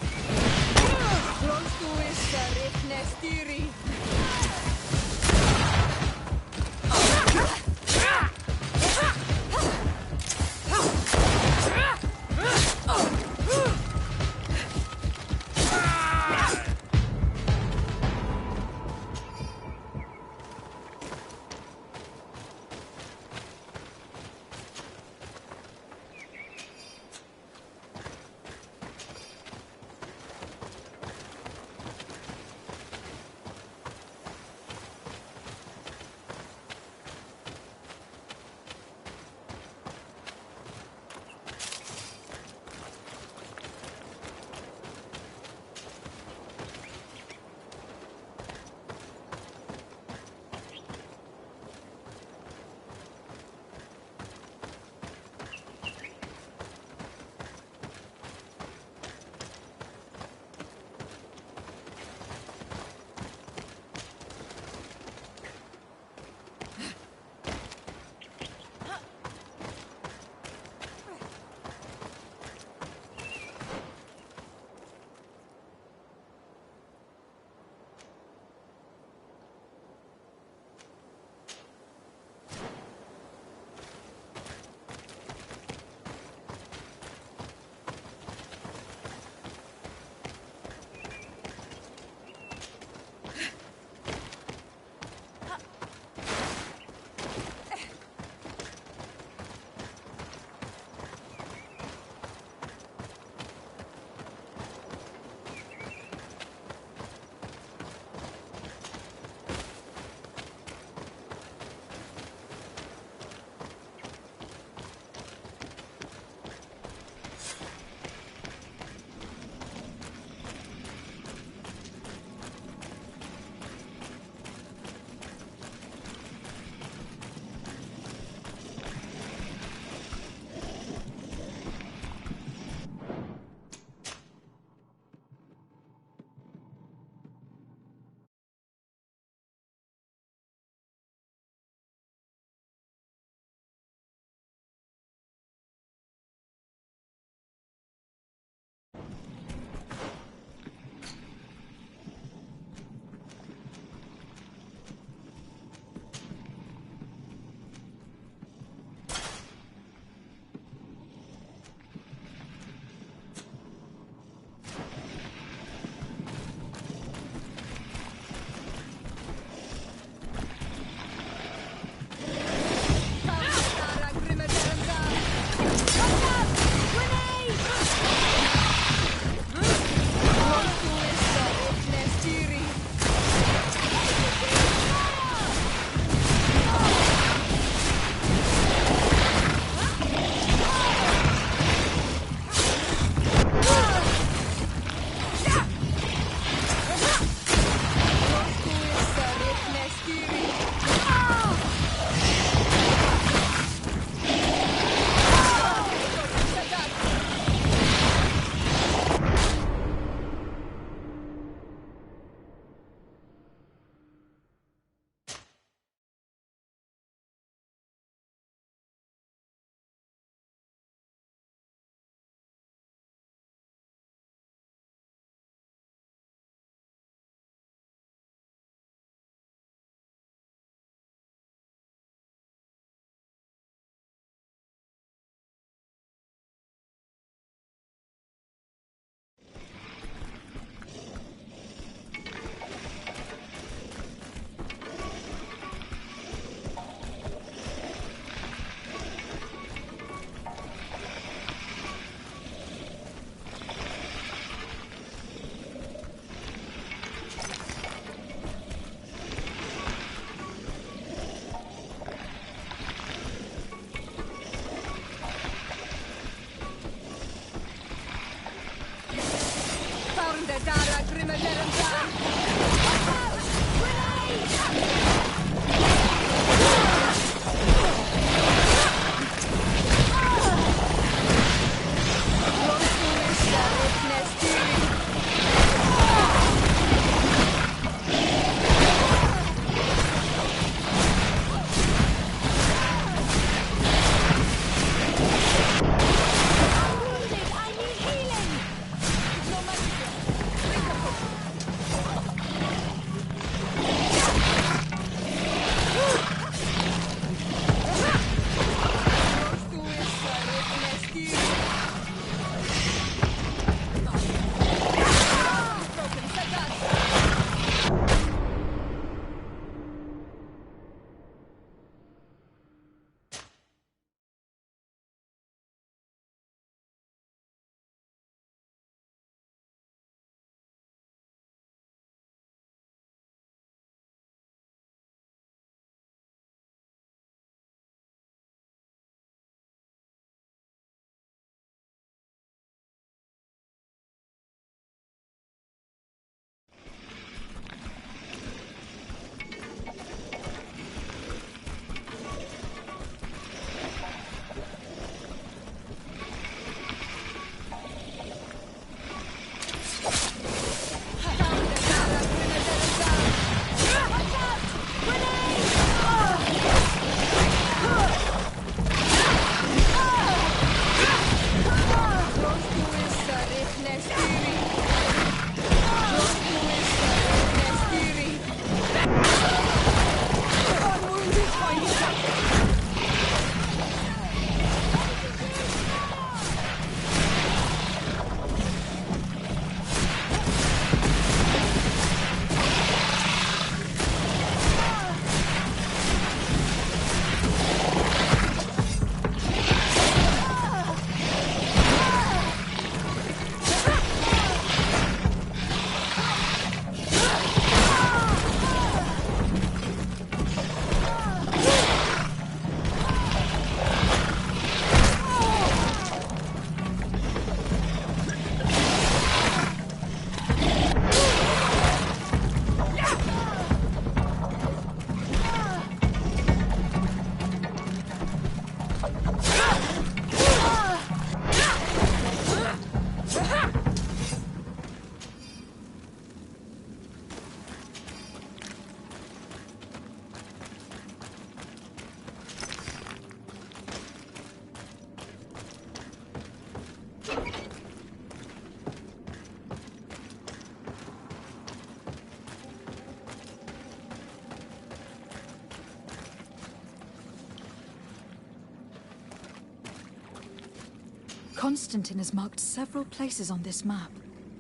[SPEAKER 3] Constantine has marked several places on this map.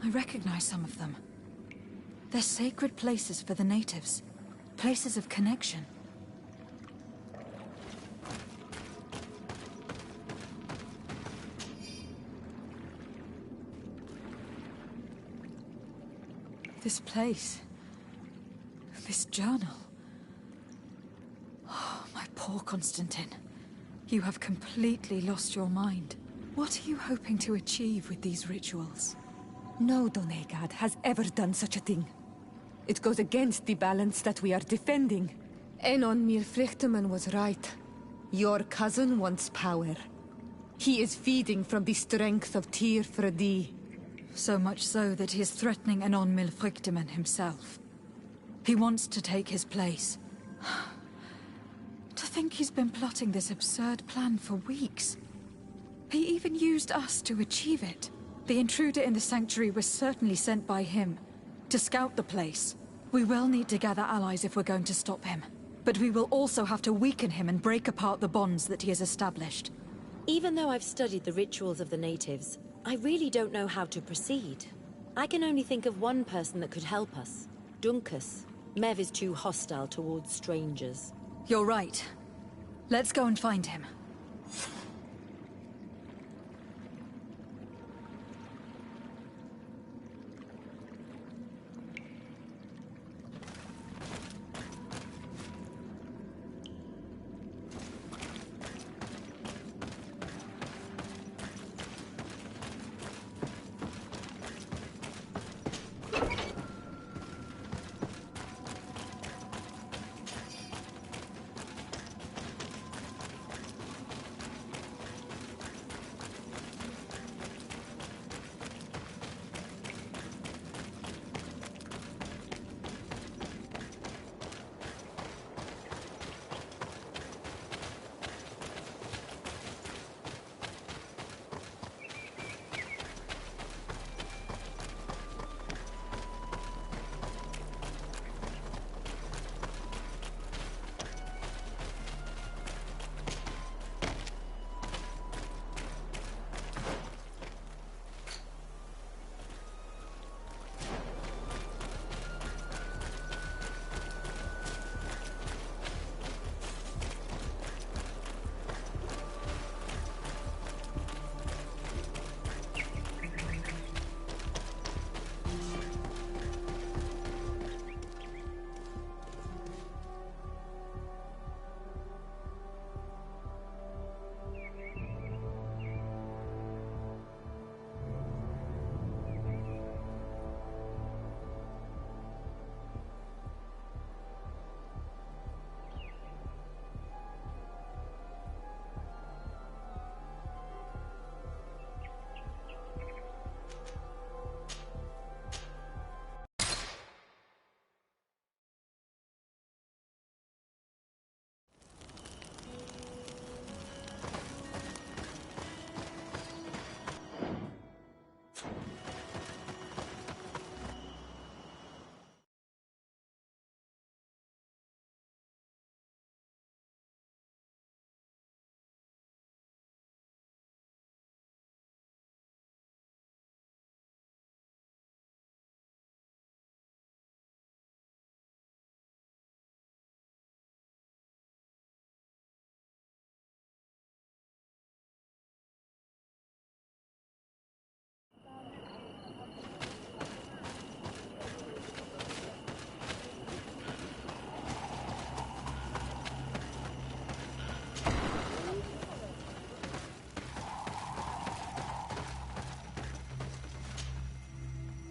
[SPEAKER 3] I recognize some of them. They're sacred places for the natives. Places of connection. This place. This journal. Oh, my poor Constantine. You have completely lost your mind. What are you hoping to achieve with these rituals?
[SPEAKER 4] No Donegad has ever done such a thing. It goes against the balance that we are defending. Enon Milfrichteman was right. Your cousin wants power. He is feeding from the strength of Tyr Fredi.
[SPEAKER 3] So much so that he is threatening Enon Milfrichteman himself. He wants to take his place. To think he's been plotting this absurd plan for weeks. He even used us to achieve it. The intruder in the sanctuary was certainly sent by him to scout the place. We will need to gather allies if we're going to stop him. But we will also have to weaken him and break apart the bonds that he has established.
[SPEAKER 6] Even though I've studied the rituals of the natives, I really don't know how to proceed. I can only think of one person that could help us. Dunkus. Mev is too hostile towards strangers.
[SPEAKER 3] You're right. Let's go and find him.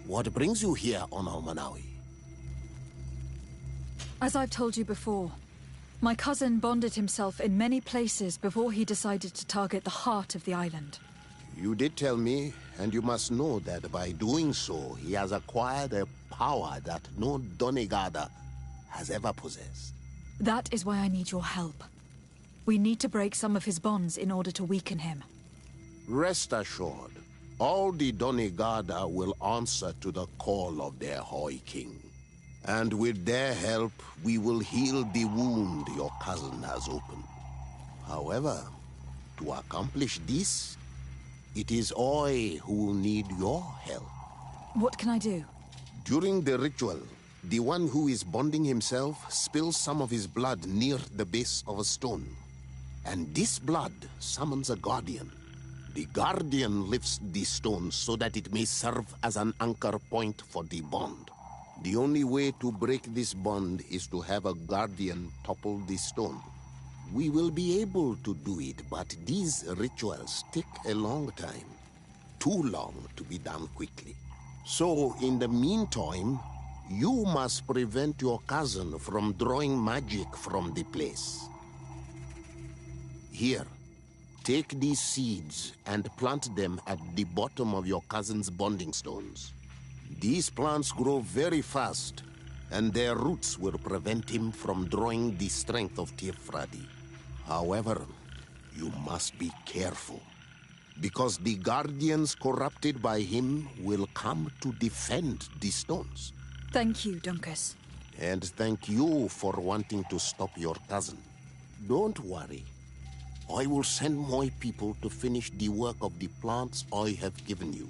[SPEAKER 7] What brings you here, Onal Manawi?
[SPEAKER 3] As I've told you before, My cousin bonded himself in many places before he decided to target the heart of the island.
[SPEAKER 7] You did tell me, and you must know that by doing so, he has acquired a power that no Donegada has ever possessed.
[SPEAKER 3] That is why I need your help. We need to break some of his bonds in order to weaken him.
[SPEAKER 7] Rest assured, all the Donegada will answer to the call of their Hoi King. And with their help, we will heal the wound your cousin has opened. However, to accomplish this, it is I who will need your help.
[SPEAKER 3] What can I do?
[SPEAKER 7] During the ritual, the one who is bonding himself spills some of his blood near the base of a stone. And this blood summons a guardian. The guardian lifts the stone so that it may serve as an anchor point for the bond. The only way to break this bond is to have a guardian topple the stone. We will be able to do it, but these rituals take a long time. Too long to be done quickly. So, in the meantime, you must prevent your cousin from drawing magic from the place. Here, take these seeds and plant them at the bottom of your cousin's bonding stones. These plants grow very fast, and their roots will prevent him from drawing the strength of Tirfradi. However, you must be careful, because the guardians corrupted by him will come to defend the stones.
[SPEAKER 3] Thank you, Duncus.
[SPEAKER 7] And thank you for wanting to stop your cousin. Don't worry. I will send my people to finish the work of the plants I have given you.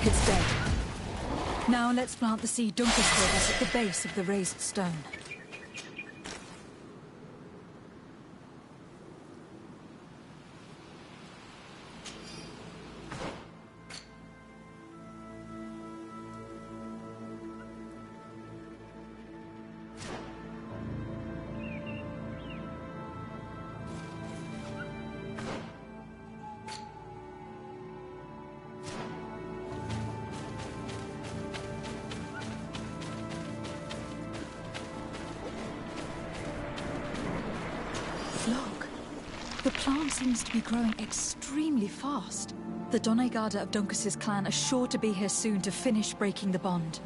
[SPEAKER 3] it's dead. Now let's plant the seed Dunkus gave us at the base of the raised stone. Look, the plant seems to be growing extremely fast. The Doneigada of Dunkus's clan are sure to be here soon to finish breaking the bond.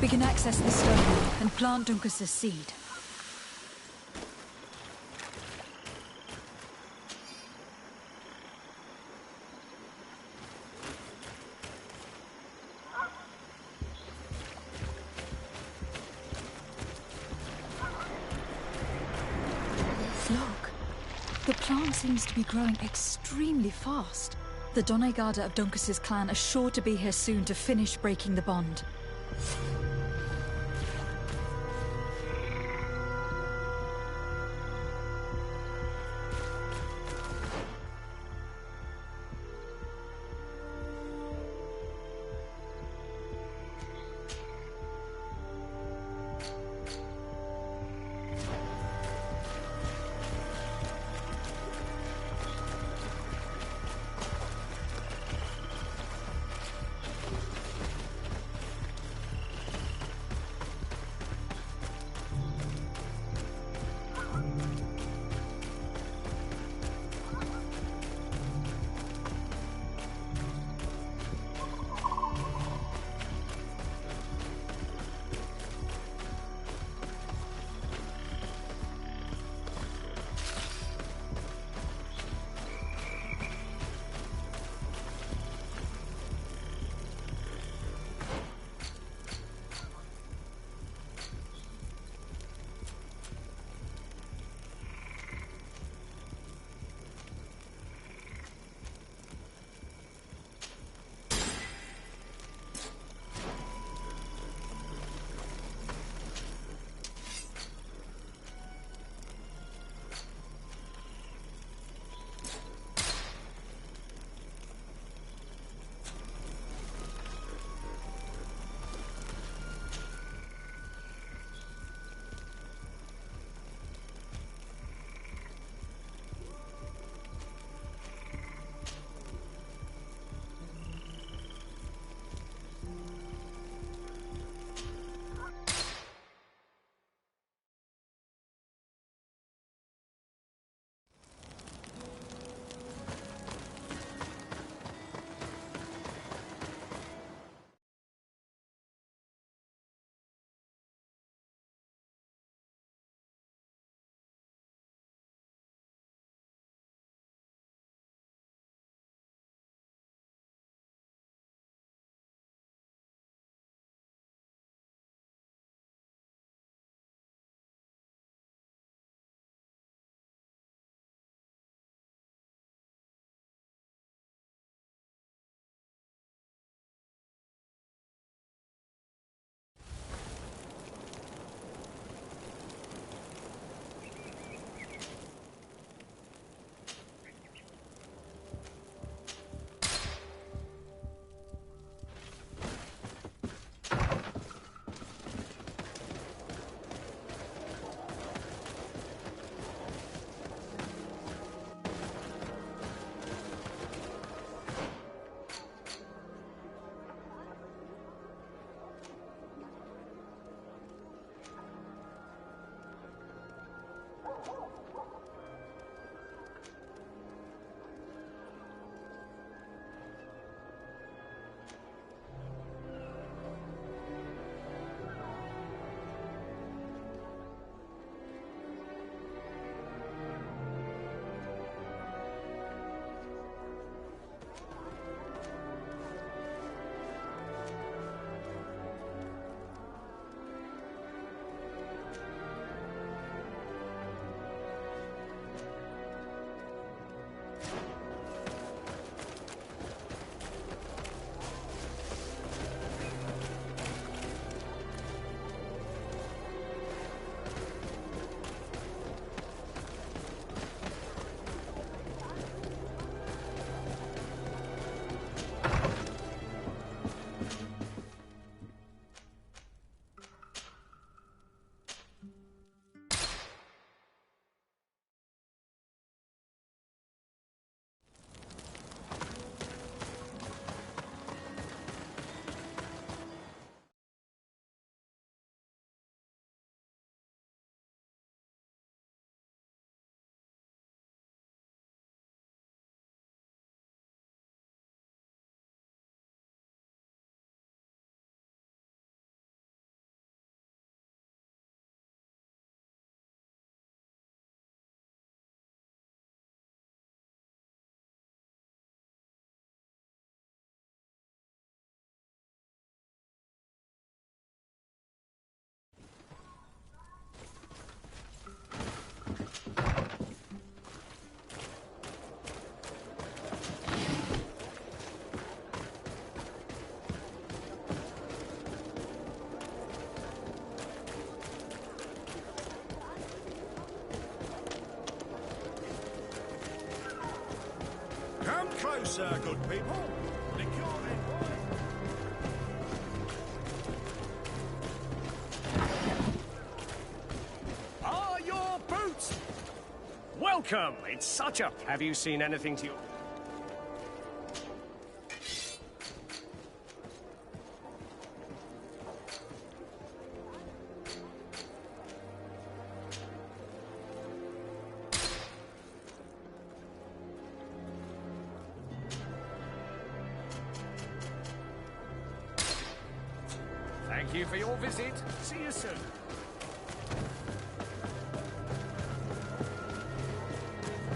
[SPEAKER 3] We can access the stone and plant Duncus's seed. Look, the plant seems to be growing extremely fast. The Doneigada of Duncus's clan are sure to be here soon to finish breaking the bond.
[SPEAKER 10] closer, good people.
[SPEAKER 15] Ah, your boots! Welcome! It's such a... Have you seen anything to your... Thank you for your visit. See you soon.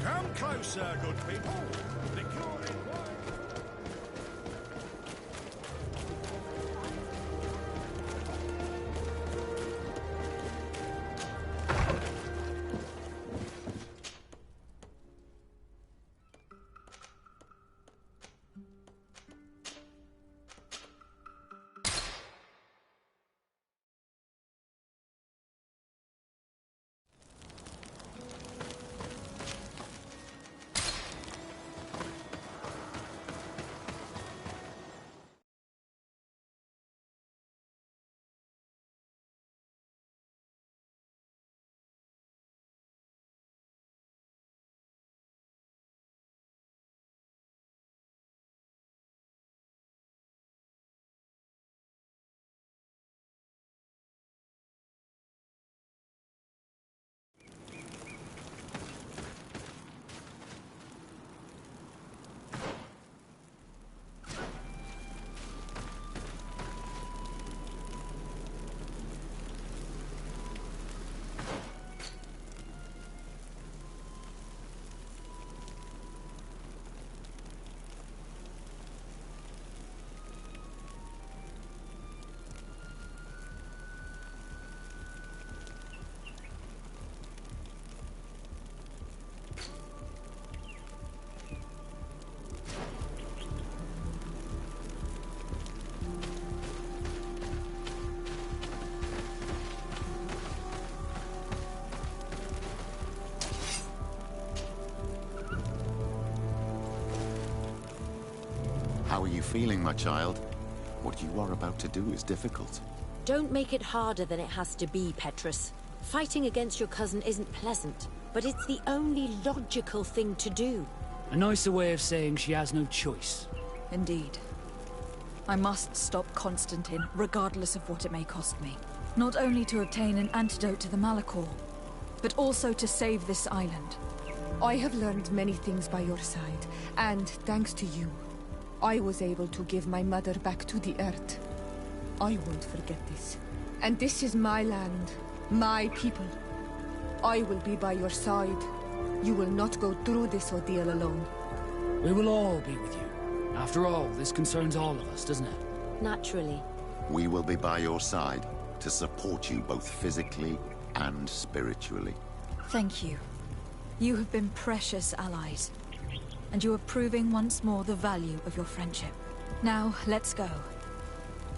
[SPEAKER 10] Come closer, good people.
[SPEAKER 16] How are you feeling, my child? What you are about to do is difficult.
[SPEAKER 6] Don't make it harder than it has to be, Petrus. Fighting against your cousin isn't pleasant, but it's the only logical thing to do.
[SPEAKER 2] A nicer way of saying she has no choice.
[SPEAKER 3] Indeed. I must stop Constantine, regardless of what it may cost me. Not only to obtain an antidote to the Malachor, but also to save this island.
[SPEAKER 4] I have learned many things by your side, and thanks to you, I was able to give my mother back to the earth. I won't forget this. And this is my land, my people. I will be by your side. You will not go through this ordeal alone.
[SPEAKER 2] We will all be with you. After all, this concerns all of us, doesn't it?
[SPEAKER 6] Naturally.
[SPEAKER 16] We will be by your side to support you both physically and spiritually.
[SPEAKER 3] Thank you. You have been precious allies. And you are proving once more the value of your friendship. Now, let's go.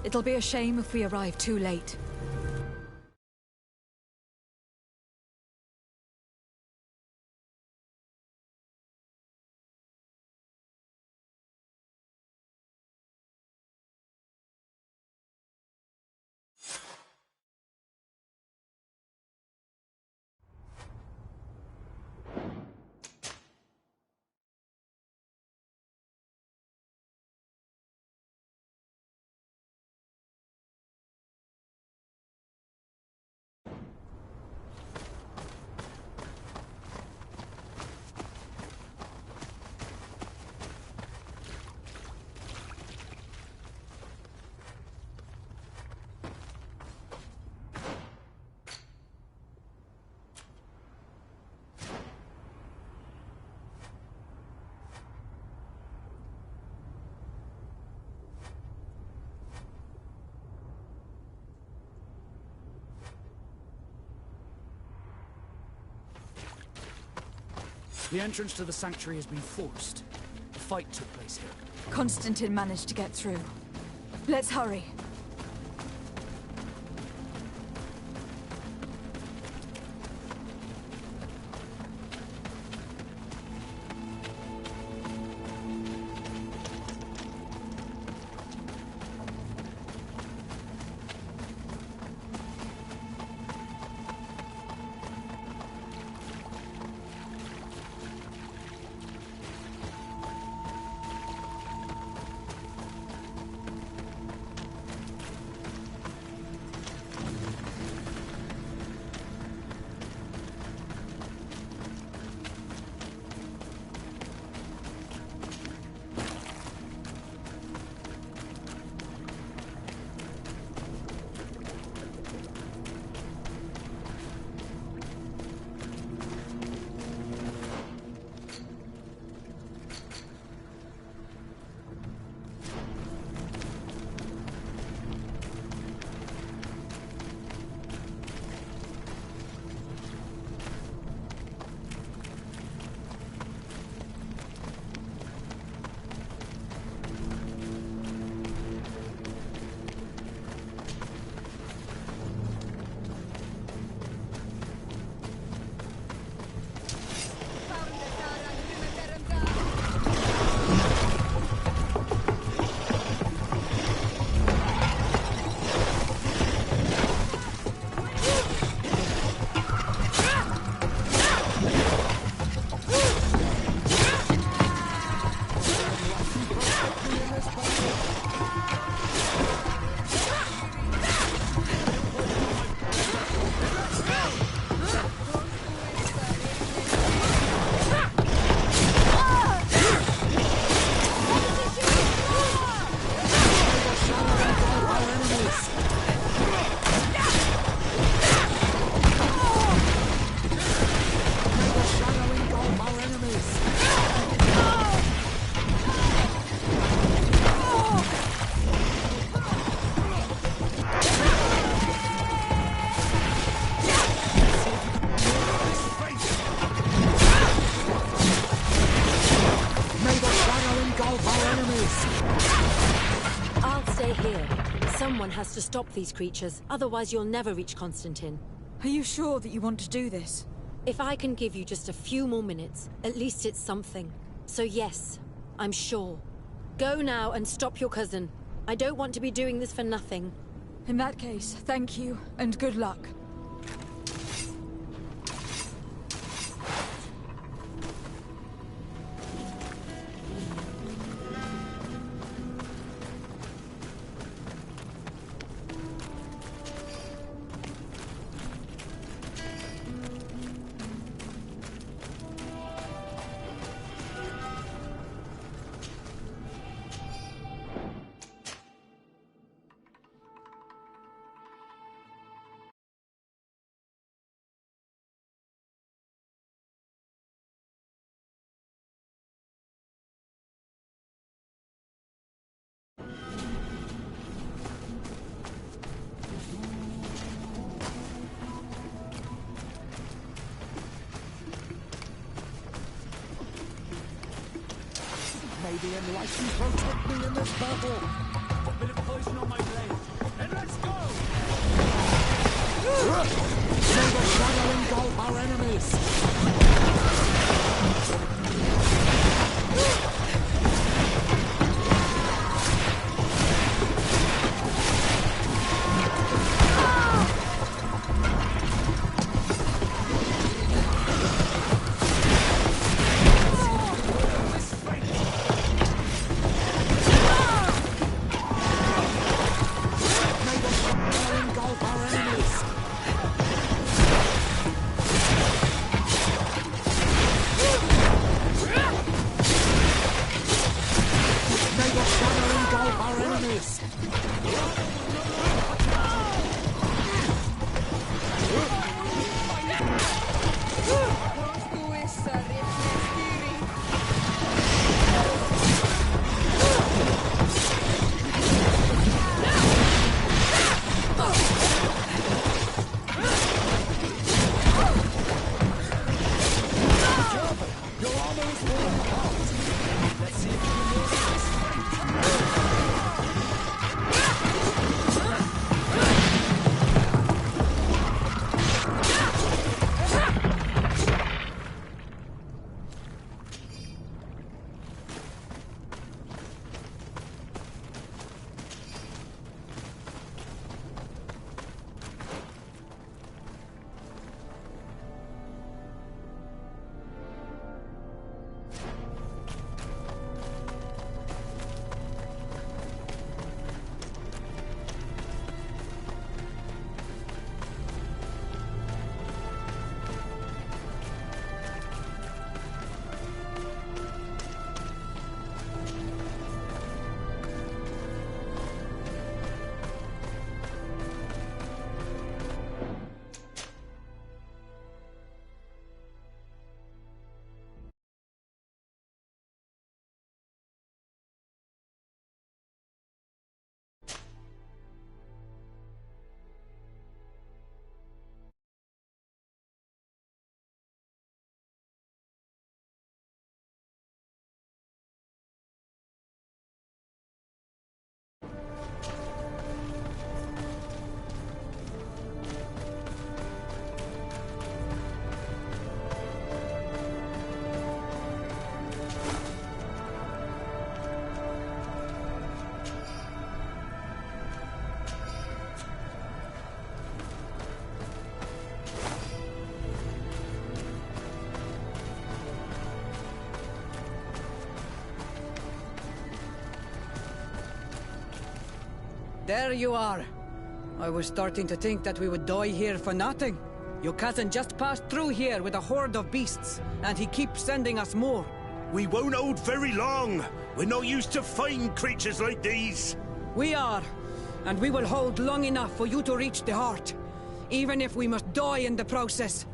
[SPEAKER 3] It'll be a shame if we arrive too late.
[SPEAKER 2] The entrance to the sanctuary has been forced. A fight took place here.
[SPEAKER 3] Constantine managed to get through. Let's hurry.
[SPEAKER 6] I'll stay here. Someone has to stop these creatures, otherwise you'll never reach Constantine.
[SPEAKER 3] Are you sure that you want to do this?
[SPEAKER 6] If I can give you just a few more minutes, at least it's something. So yes, I'm sure. Go now and stop your cousin. I don't want to be doing this for nothing.
[SPEAKER 3] In that case, thank you, and good luck.
[SPEAKER 17] May the enlightened protect me in this battle! A bit of poison on my blade, and let's go! May the shadow engulf our enemies!
[SPEAKER 18] There you are. I was starting to think that we would die here for nothing. Your cousin just passed through here with a horde of beasts, and he keeps sending us more.
[SPEAKER 10] We won't hold very long. We're not used to fighting creatures like these.
[SPEAKER 18] We are, and we will hold long enough for you to reach the heart, even if we must die in the process.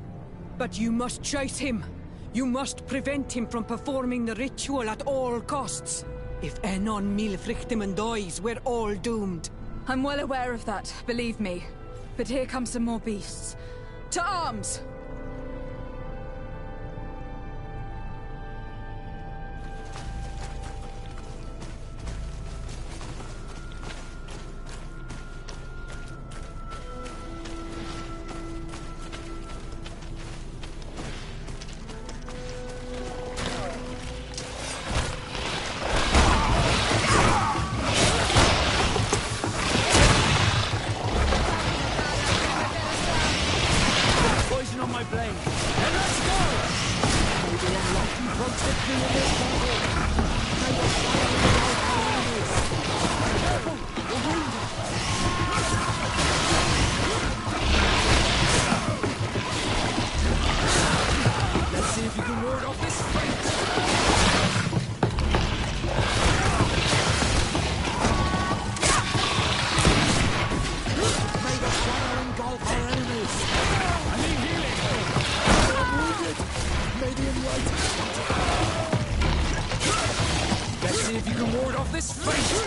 [SPEAKER 18] But you must chase him. You must prevent him from performing the ritual at all costs. If Enon Milfrichteman dies, we're all doomed.
[SPEAKER 3] I'm well aware of that, believe me. But here come some more beasts. To arms!
[SPEAKER 17] see if you can ward off this fate!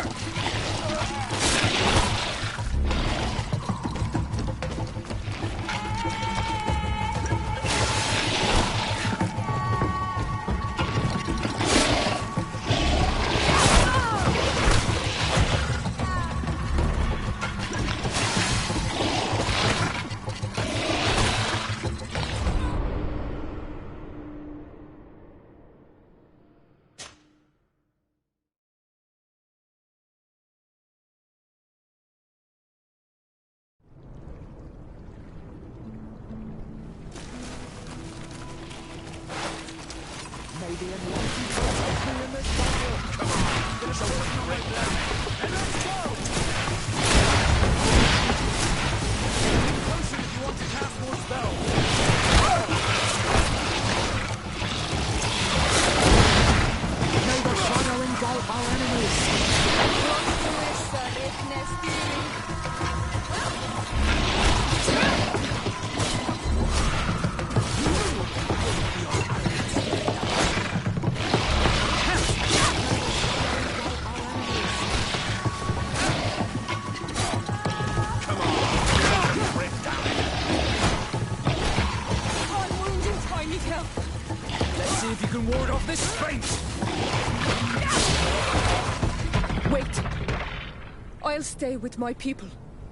[SPEAKER 18] I'll stay with my people.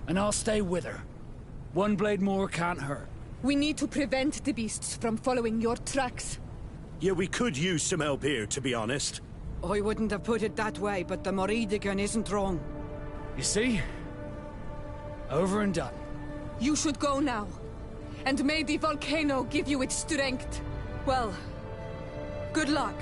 [SPEAKER 17] And I'll stay with her. One blade more can't hurt.
[SPEAKER 18] We need to prevent the beasts from following your tracks.
[SPEAKER 10] Yeah, we could use some help here, to be honest.
[SPEAKER 18] I wouldn't have put it that way, but the Moridigan isn't wrong.
[SPEAKER 17] You see? Over and done.
[SPEAKER 18] You should go now. And may the volcano give you its strength. Well, good luck.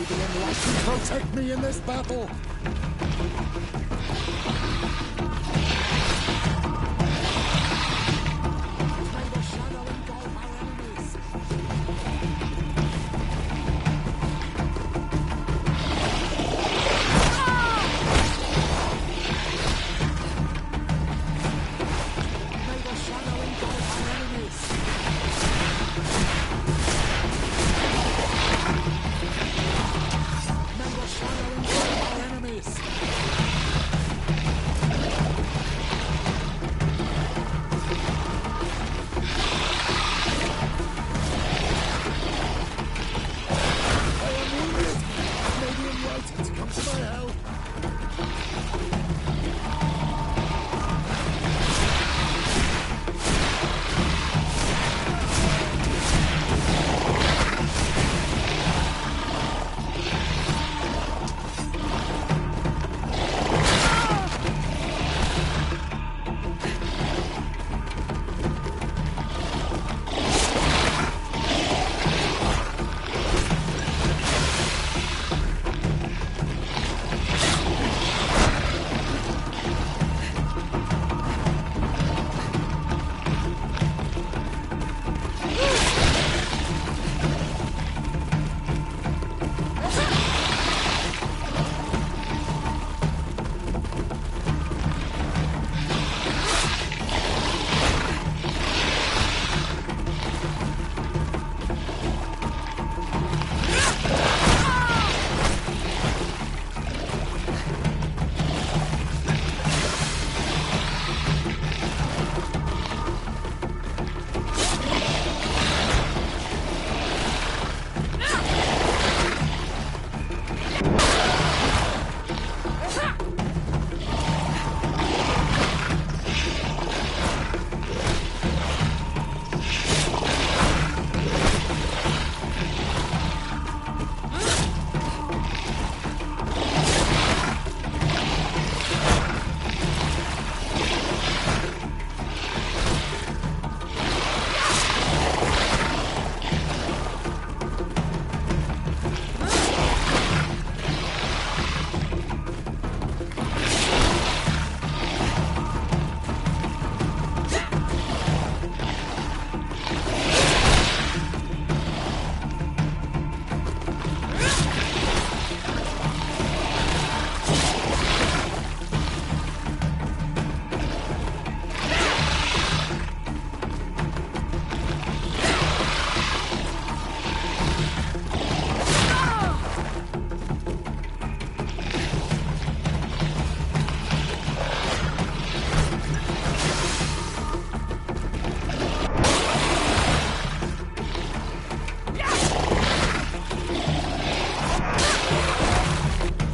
[SPEAKER 17] May the Enlightened protect me in this battle!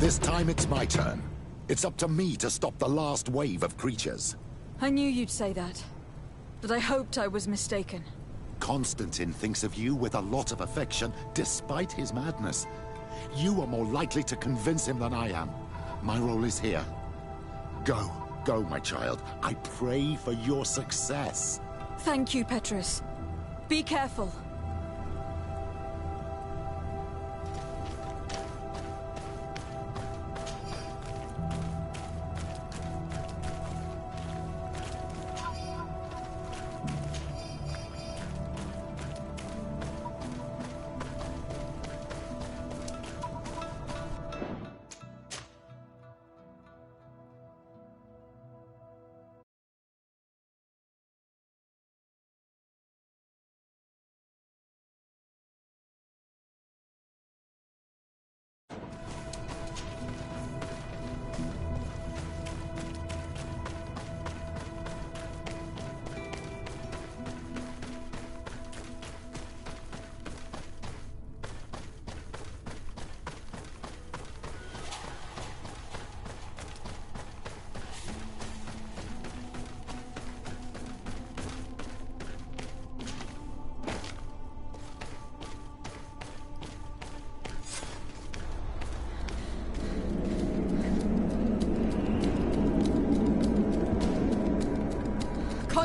[SPEAKER 19] This time it's my turn. It's up to me to stop the last wave of creatures.
[SPEAKER 3] I knew you'd say that, but I hoped I was mistaken.
[SPEAKER 19] Constantine thinks of you with a lot of affection, despite his madness. You are more likely to convince him than I am. My role is here. Go, go, my child. I pray for your success.
[SPEAKER 3] Thank you, Petrus. Be careful.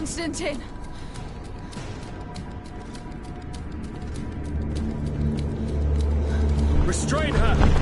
[SPEAKER 3] Constantine!
[SPEAKER 1] Restrain her!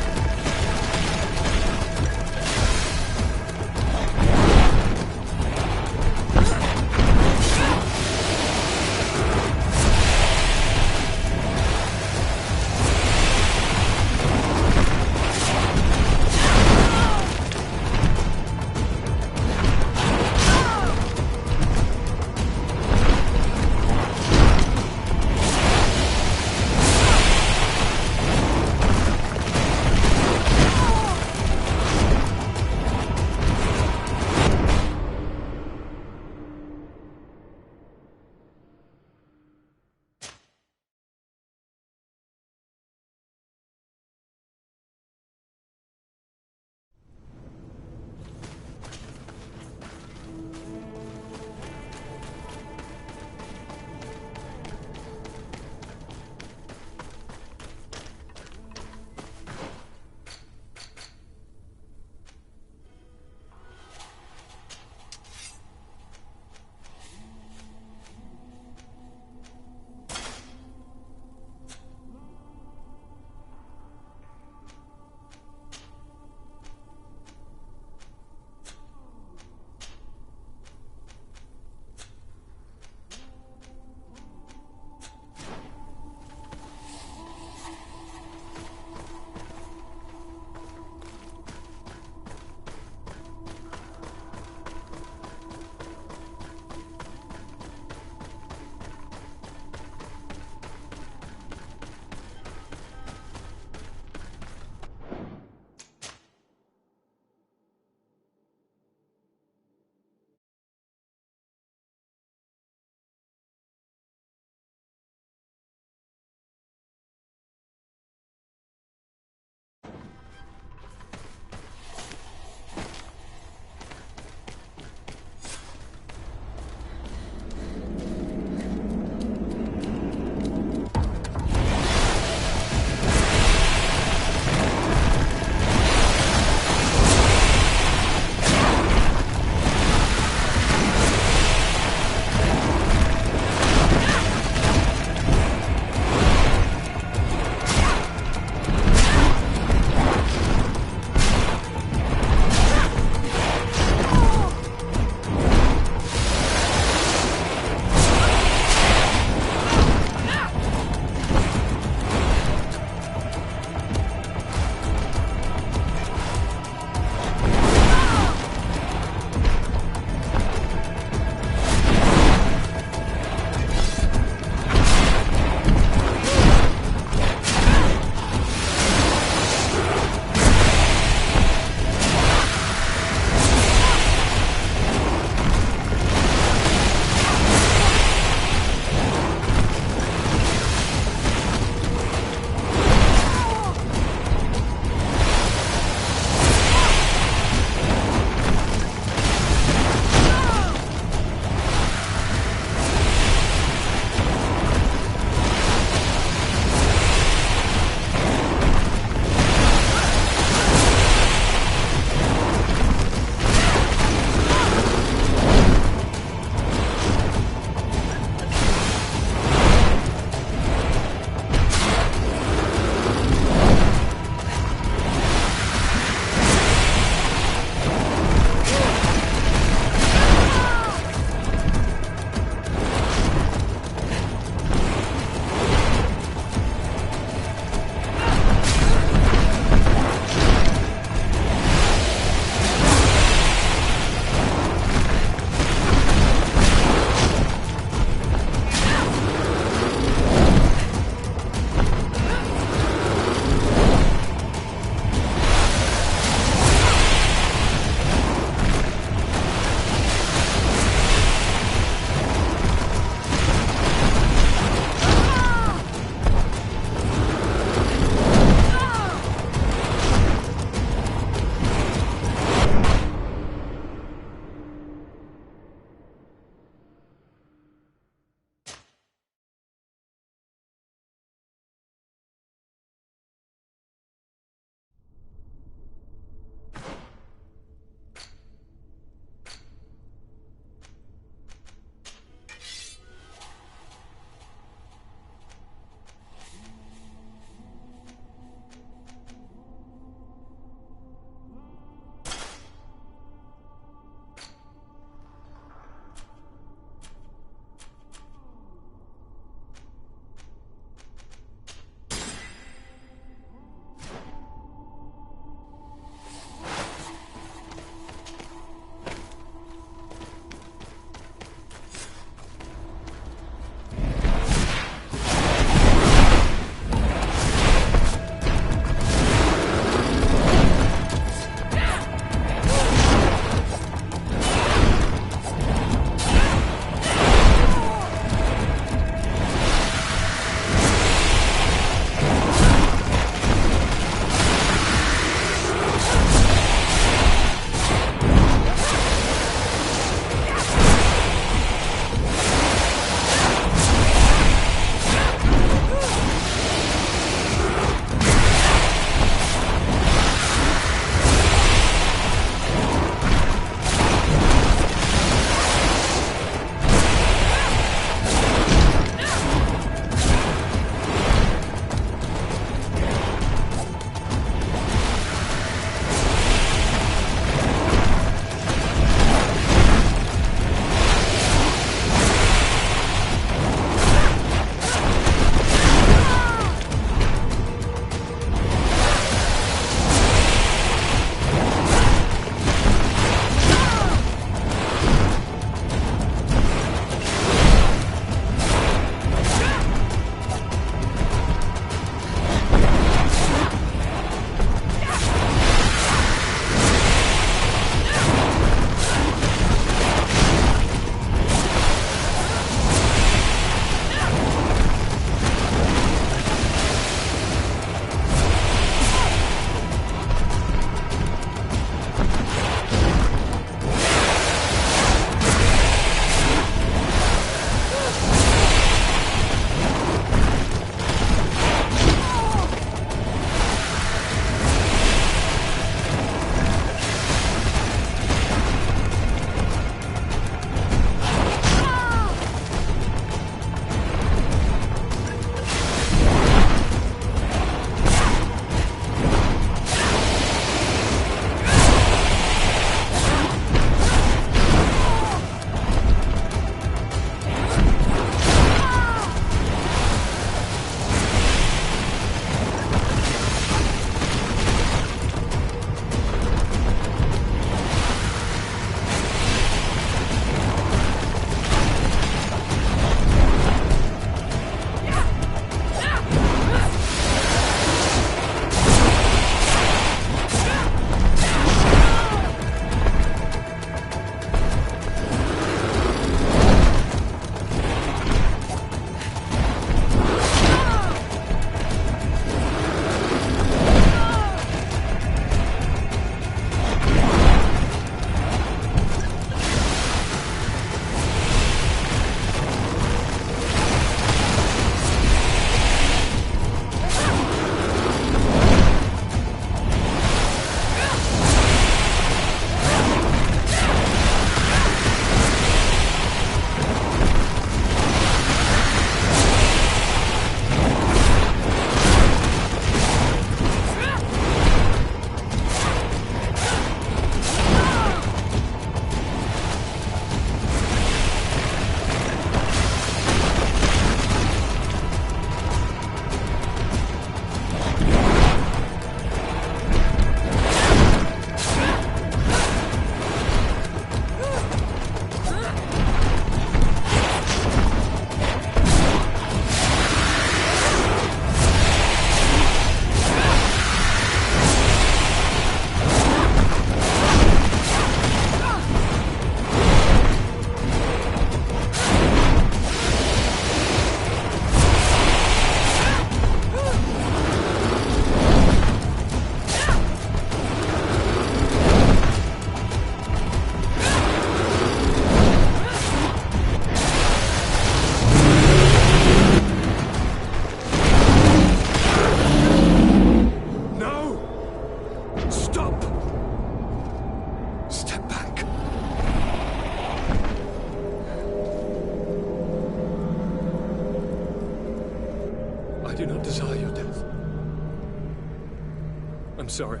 [SPEAKER 1] sorry.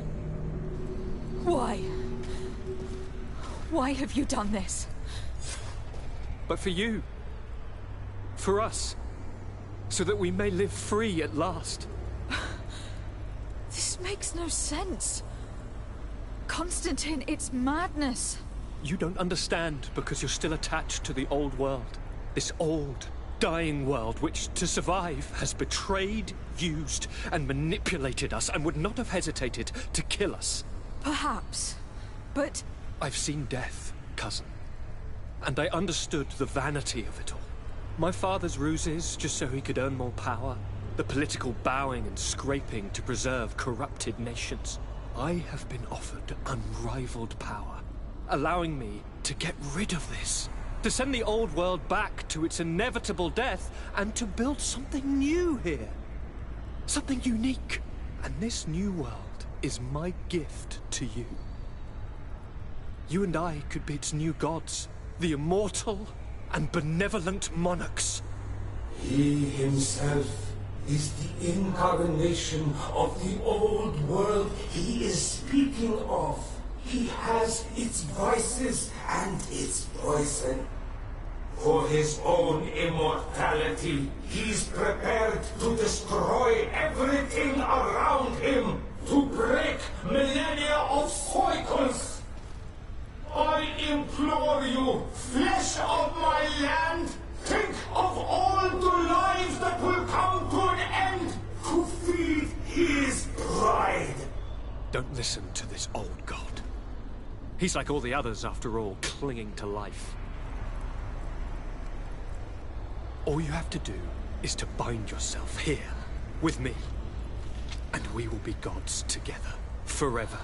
[SPEAKER 3] Why? Why have you done this?
[SPEAKER 1] But for you. For us. So that we may live free at last.
[SPEAKER 3] This makes no sense. Constantine, it's madness.
[SPEAKER 1] You don't understand because you're still attached to the old world. This old, dying world which, to survive, has betrayed, used, and manipulated us and would not have hesitated to kill us.
[SPEAKER 3] Perhaps. But...
[SPEAKER 1] I've seen death, cousin. And I understood the vanity of it all. My father's ruses just so he could earn more power. The political bowing and scraping to preserve corrupted nations. I have been offered unrivaled power, allowing me to get rid of this. To send the old world back to its inevitable death and to build something new here. Something unique. And this new world is my gift to you. You and I could be its new gods, the immortal and benevolent monarchs.
[SPEAKER 5] He himself is the incarnation of the old world he is speaking of. He has its vices and its poison. For his own immortality, he's prepared to destroy everything around him, to break millennia of cycles. I implore you, flesh of my land, think of all the lives that will come to an end to feed his pride.
[SPEAKER 1] Don't listen to this old god. He's like all the others, after all, clinging to life. All you have to do is to bind yourself here, with me. And we will be gods together, forever.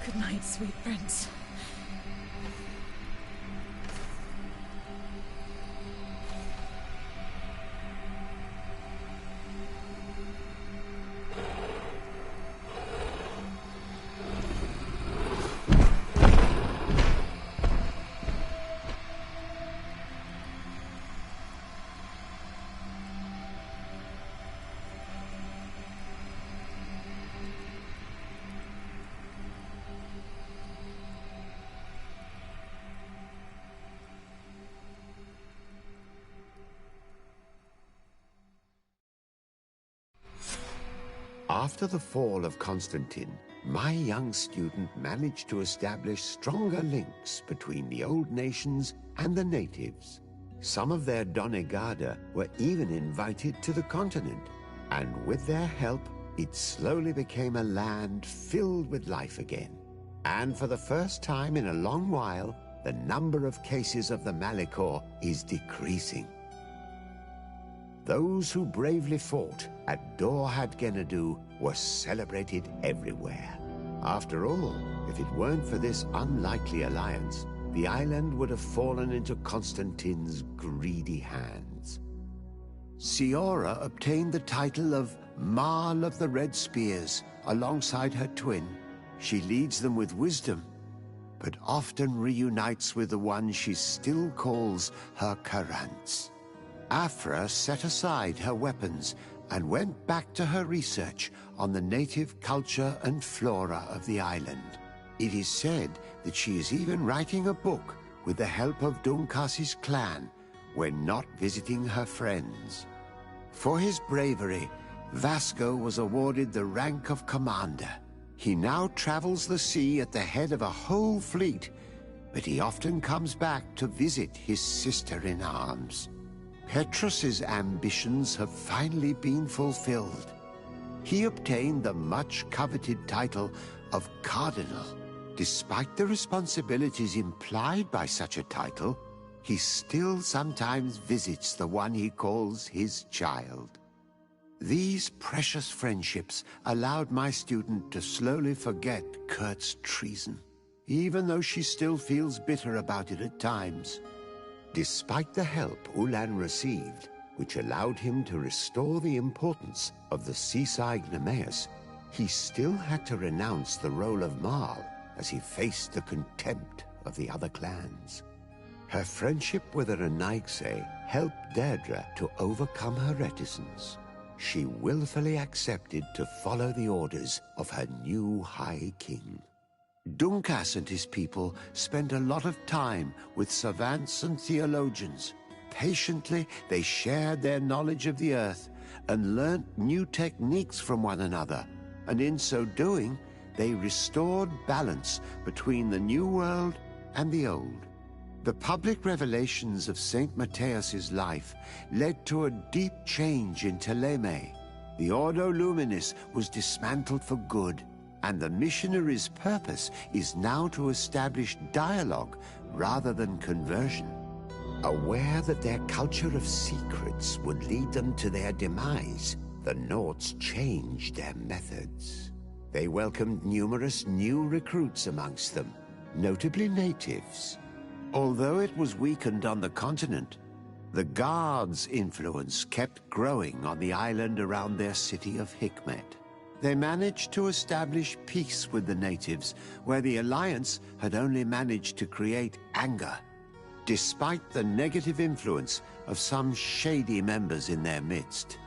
[SPEAKER 3] Good night, sweet prince.
[SPEAKER 20] After the fall of Constantine, my young student managed to establish stronger links between the old nations and the natives. Some of their Donegada were even invited to the continent, and with their help, it slowly became a land filled with life again. And for the first time in a long while, the number of cases of the Malicor is decreasing. Those who bravely fought at Dorhad Genadu were celebrated everywhere. After all, if it weren't for this unlikely alliance, the island would have fallen into Constantine's greedy hands. Siora obtained the title of Marl of the Red Spears alongside her twin. She leads them with wisdom, but often reunites with the one she still calls her Karants. Afra set aside her weapons and went back to her research on the native culture and flora of the island. It is said that she is even writing a book with the help of Dunkas's clan when not visiting her friends. For his bravery, Vasco was awarded the rank of commander. He now travels the sea at the head of a whole fleet, but he often comes back to visit his sister-in-arms. Petrus's ambitions have finally been fulfilled. He obtained the much-coveted title of Cardinal. Despite the responsibilities implied by such a title, he still sometimes visits the one he calls his child. These precious friendships allowed my student to slowly forget Kurt's treason, even though she still feels bitter about it at times. Despite the help Ulan received, which allowed him to restore the importance of the seaside Nemeus, he still had to renounce the role of Marl as he faced the contempt of the other clans. Her friendship with Renaigse helped Deirdre to overcome her reticence. She willfully accepted to follow the orders of her new High King. Dunkas and his people spent a lot of time with savants and theologians. Patiently, they shared their knowledge of the earth and learnt new techniques from one another, and in so doing, they restored balance between the new world and the old. The public revelations of Saint Matthias's life led to a deep change in Teleme. The Ordo Luminis was dismantled for good, and the missionaries' purpose is now to establish dialogue rather than conversion. Aware that their culture of secrets would lead them to their demise, the Nords changed their methods. They welcomed numerous new recruits amongst them, notably natives. Although it was weakened on the continent, the Guards' influence kept growing on the island around their city of Hikmet. They managed to establish peace with the natives, where the Alliance had only managed to create anger, despite the negative influence of some shady members in their midst.